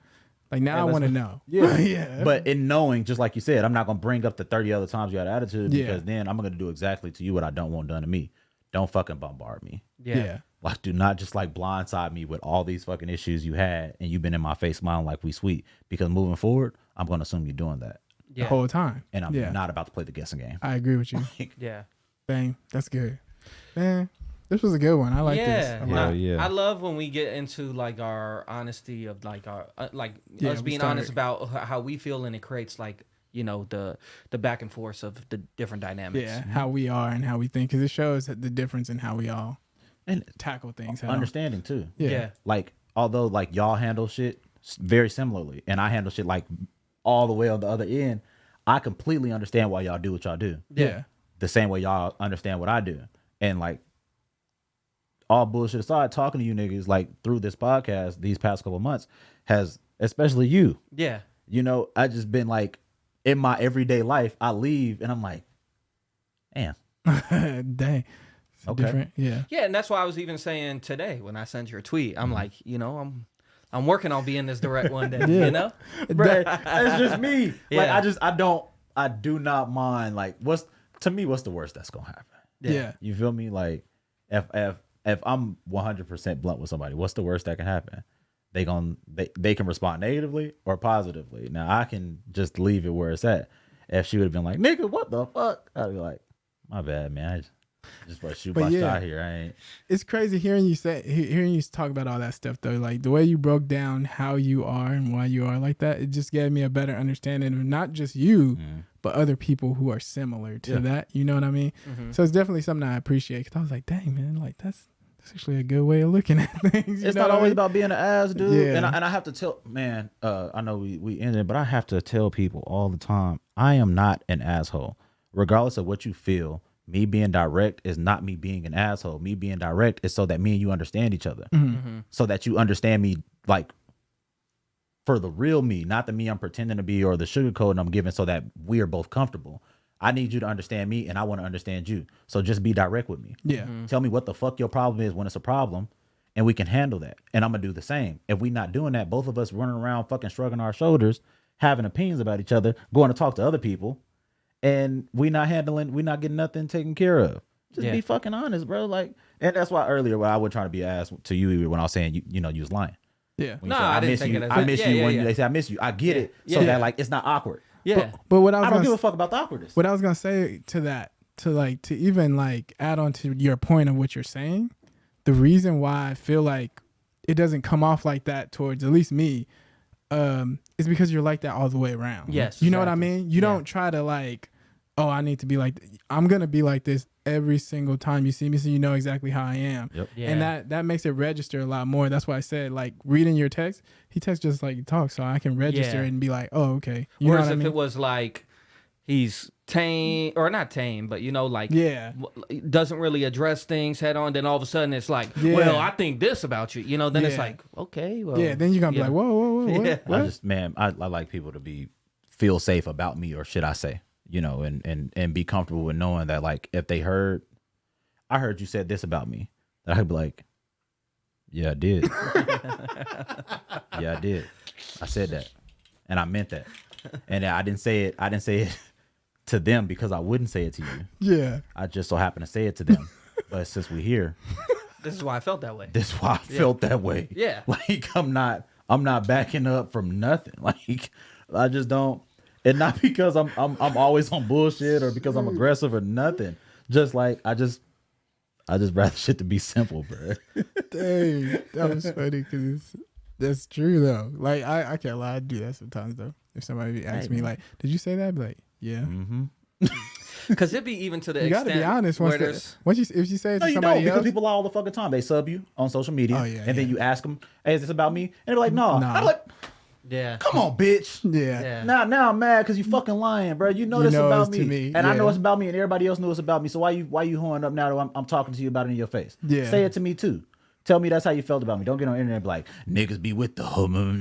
like now Hey, I let's- want to know. yeah. Yeah. But in knowing, just like you said, I'm not gonna bring up the 30 other times you had attitude, Yeah. because then I'm gonna do exactly to you what I don't want done to me. Don't fucking bombard me. Yeah. Like, do not just like blindside me with all these fucking issues you had, and you've been in my face smiling like we sweet. Because moving forward, I'm gonna assume you're doing that, The whole time. and I'm Yeah. not about to play the guessing game. I agree with you. Yeah. Dang, that's good. Man, this was a good one. I like this. Yeah. a lot. Yeah. I love when we get into like our honesty of like our Yeah, us we being start- honest about how we feel, and it creates like the back and forth of the different dynamics. Yeah, how we are and how we think, because it shows the difference in how we all And tackle things. head on. understanding too. Yeah. Like, although like y'all handle shit very similarly, and I handle shit like all the way on the other end, I completely understand why y'all do what y'all do. Yeah. The same way y'all understand what I do. And like, all bullshit aside, talking to you niggas like through this podcast these past couple of months has, especially you, Yeah. I just been like, in my everyday life, I leave and I'm like, damn. Dang. It's Okay. different. Yeah. Yeah, and that's why I was even saying today when I sent your tweet, I'm like, I'm working on being this direct one day, Yeah. Bruh, that's just me. Like, Yeah. I do not mind. Like, what's the worst that's gonna happen? Yeah. You feel me? Like, if I'm 100% blunt with somebody, what's the worst that can happen? they can respond negatively or positively. Now I can just leave it where it's at. If she would have been like, nigga, what the fuck? I'd be like, my bad, man. I just want to shoot my shot here. I ain't. It's crazy hearing you talk about all that stuff though. Like the way you broke down how you are and why you are like that, it just gave me a better understanding of not just you, but other people who are similar to that. You know what I mean? Mm-hmm. So it's definitely something I appreciate, because I was like, dang, man, like that's actually a good way of looking at things. It's not always about being an ass, dude. Yeah. And I have to tell, man, I know we ended, but I have to tell people all the time, I am not an asshole. Regardless of what you feel, me being direct is not me being an asshole. Me being direct is so that me and you understand each other. Mm-hmm. So that you understand me, like, for the real me, not the me I'm pretending to be or the sugarcoat I'm giving, so that we are both comfortable. I need you to understand me, and I want to understand you. So just be direct with me. Yeah. Mm-hmm. Tell me what the fuck your problem is when it's a problem, and we can handle that. And I'm going to do the same. If we not doing that, both of us running around fucking shrugging our shoulders, having opinions about each other, going to talk to other people, and we not getting nothing taken care of. Just be fucking honest, bro. Like, and that's why earlier when I was trying to be ass to you when I was saying you was lying. Yeah. When I didn't think it. I miss you when they say I miss you. I get it. So that like it's not awkward. Yeah. But what I don't give a fuck about the awkwardness. What I was gonna say to that, to even like add on to your point of what you're saying, the reason why I feel like it doesn't come off like that towards at least me, is because you're like that all the way around. Yes. You know what I mean? You don't try to like, oh, I need to be like, I'm going to be like this every single time you see me, so you know exactly how I am. Yep. Yeah. And that makes it register a lot more. That's why I said, like, reading your text, he texts just like you talk, so I can register and be like, oh, okay. You Whereas know what if it was like, he's tame, or not tame, but, you know, like, doesn't really address things head on, then all of a sudden it's like, well, I think this about you, you know, then it's like, okay, well. Yeah, then you're going to be like, whoa, what? I like people to feel safe about me or shit I say. You know, and be comfortable with knowing that, like, if I heard you said this about me, that I'd be like, yeah, I did. Yeah, I did. I said that, and I meant that, and I didn't say it to them because I wouldn't say it to you. Yeah, I just so happened to say it to them. But since we're here, this is why I felt that way. This is why I felt that way. Yeah, like I'm not backing up from nothing. Like I just don't. And not because I'm always on bullshit or because I'm aggressive or nothing. Just like I just rather shit to be simple, bro. Dang, that was funny because that's true though. Like I can't lie, I do that sometimes though. If somebody asks me like, "Did you say that?" I'd be like, "Yeah." Mm-hmm. Because it'd be even to the you extent. You gotta be honest. If you say it to somebody else, because people lie all the fucking time. They sub you on social media, and then you ask them, "Hey, is this about me?" And they're like, "No." Nah. I'm like, yeah. Come on, bitch. Yeah. Now I'm mad because you fucking lying, bro. You know this about me. And I know it's about me, and everybody else knows it's about me. So why you horning up now that I'm talking to you about it in your face? Yeah. Say it to me too. Tell me that's how you felt about me. Don't get on the internet and be like, niggas be with the homo.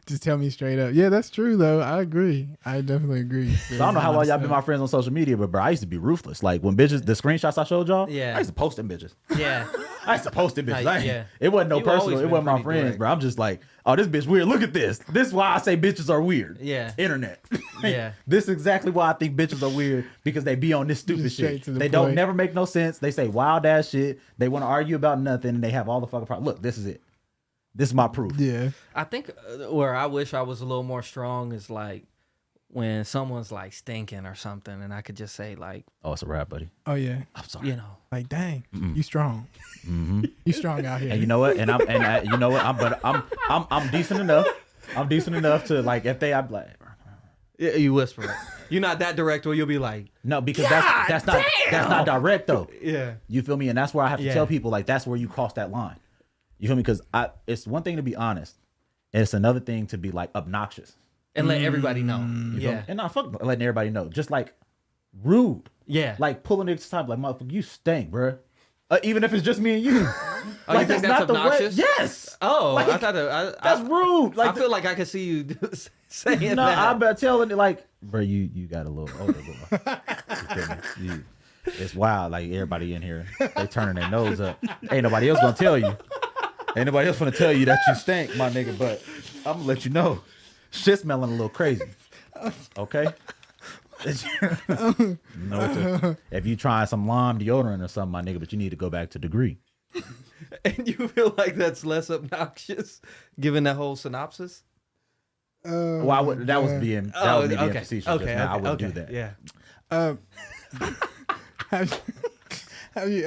Just tell me straight up. Yeah, that's true though. I agree. I definitely agree. So I don't know how long y'all been my friends on social media, but bro, I used to be ruthless. Like when bitches, the screenshots I showed y'all, I used to post them bitches. Yeah. I used to post them bitches. It wasn't no personal. It wasn't my friends, bro. I'm just like, oh, this bitch weird. Look at this. This is why I say bitches are weird. Yeah. Internet. Yeah. This is exactly why I think bitches are weird, because they be on this stupid shit. They don't never make no sense. They say wild ass shit. They want to argue about nothing, and they have all the fucking problems. Look, this is it. This is my proof. Yeah. I think where I wish I was a little more strong is like when someone's like stinking or something, and I could just say like, "Oh, it's a wrap, buddy." Oh yeah. I'm sorry. You know, like dang, you strong. Mm-hmm. You strong out here. And you know what? You know what? I'm decent enough. I'm decent enough to like if I'm like, you whisper it. You're not that direct, or you'll be like, no, because that's not direct though. Yeah. You feel me? And that's where I have to tell people like that's where you cross that line. You feel me? Because it's one thing to be honest, and it's another thing to be like obnoxious and let everybody know. Yeah, and not fuck letting everybody know. Just like rude. Yeah, like pulling it to the top, like motherfucker, you stink, bro. Even if it's just me and you. Oh, like, you think that's obnoxious? Yes. Oh, like, I thought that's rude. Like I feel like I could see you saying that. No, I bet telling it like, bro, you got a little older. It's wild. Like everybody in here, they turning their nose up. Ain't nobody else gonna tell you. Ain't nobody else gonna tell you that you stink, my nigga, but I'm gonna let you know. Shit smelling a little crazy. Okay? If you trying some lime deodorant or something, my nigga, but you need to go back to Degree. And you feel like that's less obnoxious, given that whole synopsis? Well, I would. That was being. That was me being facetious. Okay, just now. I wouldn't okay, do that. Yeah. Have you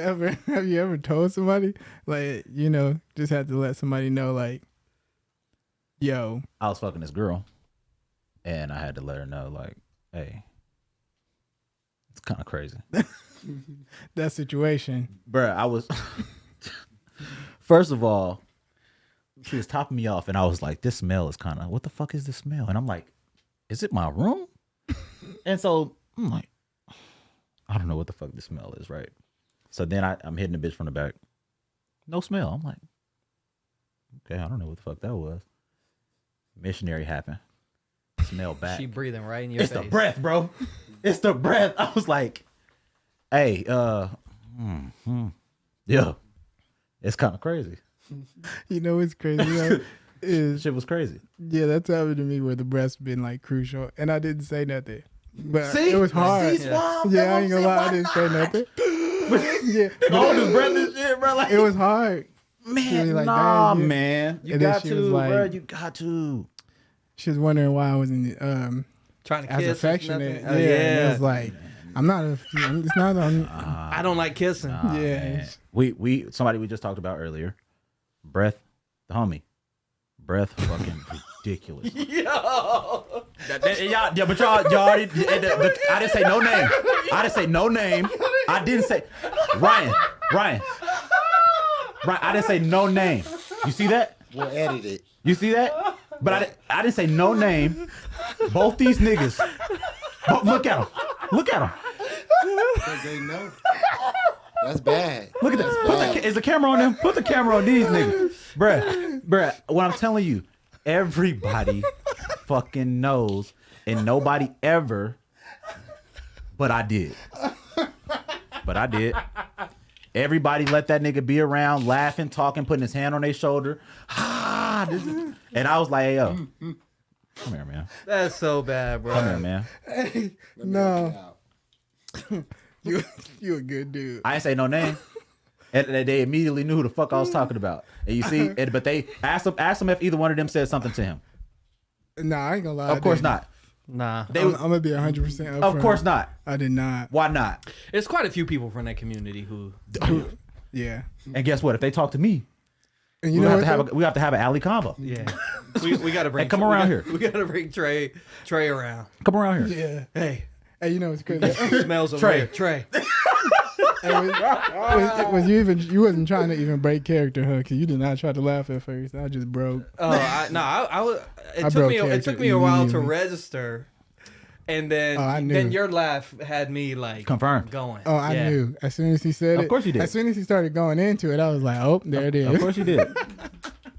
ever told somebody, like, you know, just had to let somebody know, like, yo, I was fucking this girl, and I had to let her know, like, hey, it's kind of crazy. that situation. Bruh, I was. First of all, she was topping me off, and I was like, this smell is kind of, what the fuck is this smell? And I'm like, is it my room? And so I'm like, I don't know what the fuck this smell is, right? So then I'm hitting the bitch from the back. No smell. I'm like, okay, I don't know what the fuck that was. Missionary happened. Smell back. She breathing right in your face. It's the breath, bro. It's the breath. I was like, hey, yeah, it's kind of crazy. You know what's crazy though? is Shit was crazy. yeah, that's happened to me where the breast's been like crucial, and I didn't say nothing. But See? it was hard. See, Suave, Yeah, I ain't gonna lie, I didn't say nothing. Yeah, All this breath and shit, bro. Like, it was hard. She man, was like, nah, "Damn, yeah." man. You And then got she to, was like- bro. You got to. She was wondering why I wasn't Trying to as kiss. affectionate. nothing? Yeah, Oh, and it was like, I'm not. It's not. I don't like kissing. Nah, Yeah. man. We somebody we just talked about earlier. Breath, the homie. Breath, fucking ridiculous. Yo. Y'all, yeah, but y'all already. I didn't say no name. I didn't say no name. I didn't say Ryan. I didn't say no name. You see that? We'll edit it. You see that? But I didn't say no name. Both these niggas. Look at them. Look at them. Because they know. That's bad. Look at that. Is the camera on them? Put the camera on these niggas. Bruh. What I'm telling you, everybody fucking knows, and nobody ever, but I did. Everybody let that nigga be around, laughing, talking, putting his hand on their shoulder. And I was like, hey, yo, come here, man. That's so bad, bro. Come here, man. Hey, no, you a good dude. I didn't say no name. And they immediately knew who the fuck I was talking about. And you see, but they asked them if either one of them said something to him. Nah, I ain't gonna lie. Of course not. Nah. I'm gonna be 100% upfront. Of course not. I did not. Why not? It's quite a few people from that community who. Yeah. And guess what? If they talk to me, And you we know have what? to have we have to have an alley combo. Yeah. We gotta bring. Hey, come around here. We gotta bring Trey around. Come around here. Yeah. Hey. Hey, you know what's crazy? Smells of Trey. Trey. Hey, was you wasn't trying to even break character, huh? Because you did not try to laugh at first. I just broke. Oh, I was. I It broke took character me a while to immediately. register, and then I knew. then your laugh had me like Confirmed. going. Oh, I Yeah. knew. As soon as he said it. Of course you did. As soon as he started going into it, I was like, oh, there it is. Of course you did.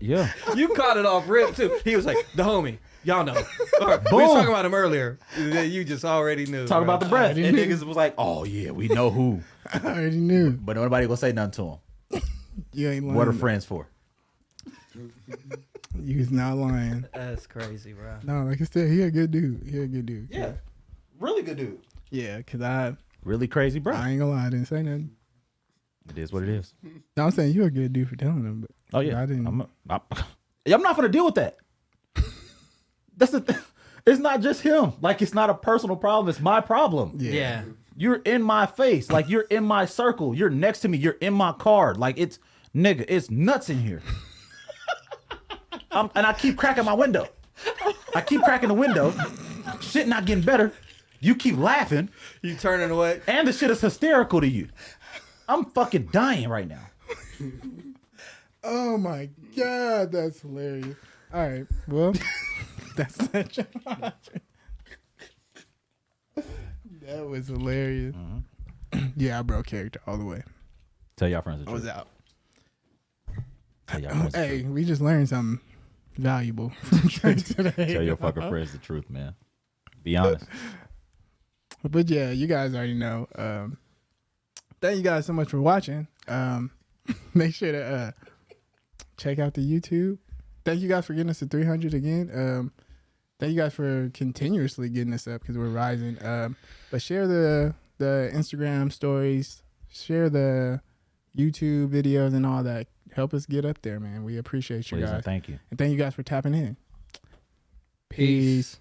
Yeah. You caught it off rip too. He was like the homie. Y'all know. Or, we Boom. was talking about him earlier. You just already knew. Talk bro. about the breath. already And knew. niggas was like, oh yeah, we know who. I already knew. But nobody gonna say nothing to him. You ain't lying. What are friends for? You was not lying. That's crazy, bro. No, like I said, he a good dude. He a good dude. Yeah. Really good dude. Yeah, because I Really crazy, bro. ain't gonna lie, I didn't say nothing. It is what it is. No, I'm saying you a good dude for telling him, but Oh yeah. I didn't. I'm not gonna deal with that. That's the thing. It's not just him. Like, it's not a personal problem. It's my problem. Yeah. You're in my face. Like, you're in my circle. You're next to me. You're in my car. Like, it's nuts in here. And I keep cracking my window. I keep cracking the window. Shit not getting better. You keep laughing. You turning away. And the shit is hysterical to you. I'm fucking dying right now. Oh my God, that's hilarious. All right, well, that's such a that was hilarious. Yeah, I broke character all the way. Tell y'all friends the I was truth. out. Tell y'all friends the Hey, truth. we just learned something valuable from Trey today. Tell your fucking friends the truth, man. Be honest. But yeah, you guys already know. Thank you guys so much for watching. Make sure to check out the YouTube. Thank you guys for getting us to 300 again. Thank you guys for continuously getting us up because we're rising. But share the Instagram stories. Share the YouTube videos and all that. Help us get up there, man. We appreciate you Please guys. and thank you. And thank you guys for tapping in. Peace. Peace.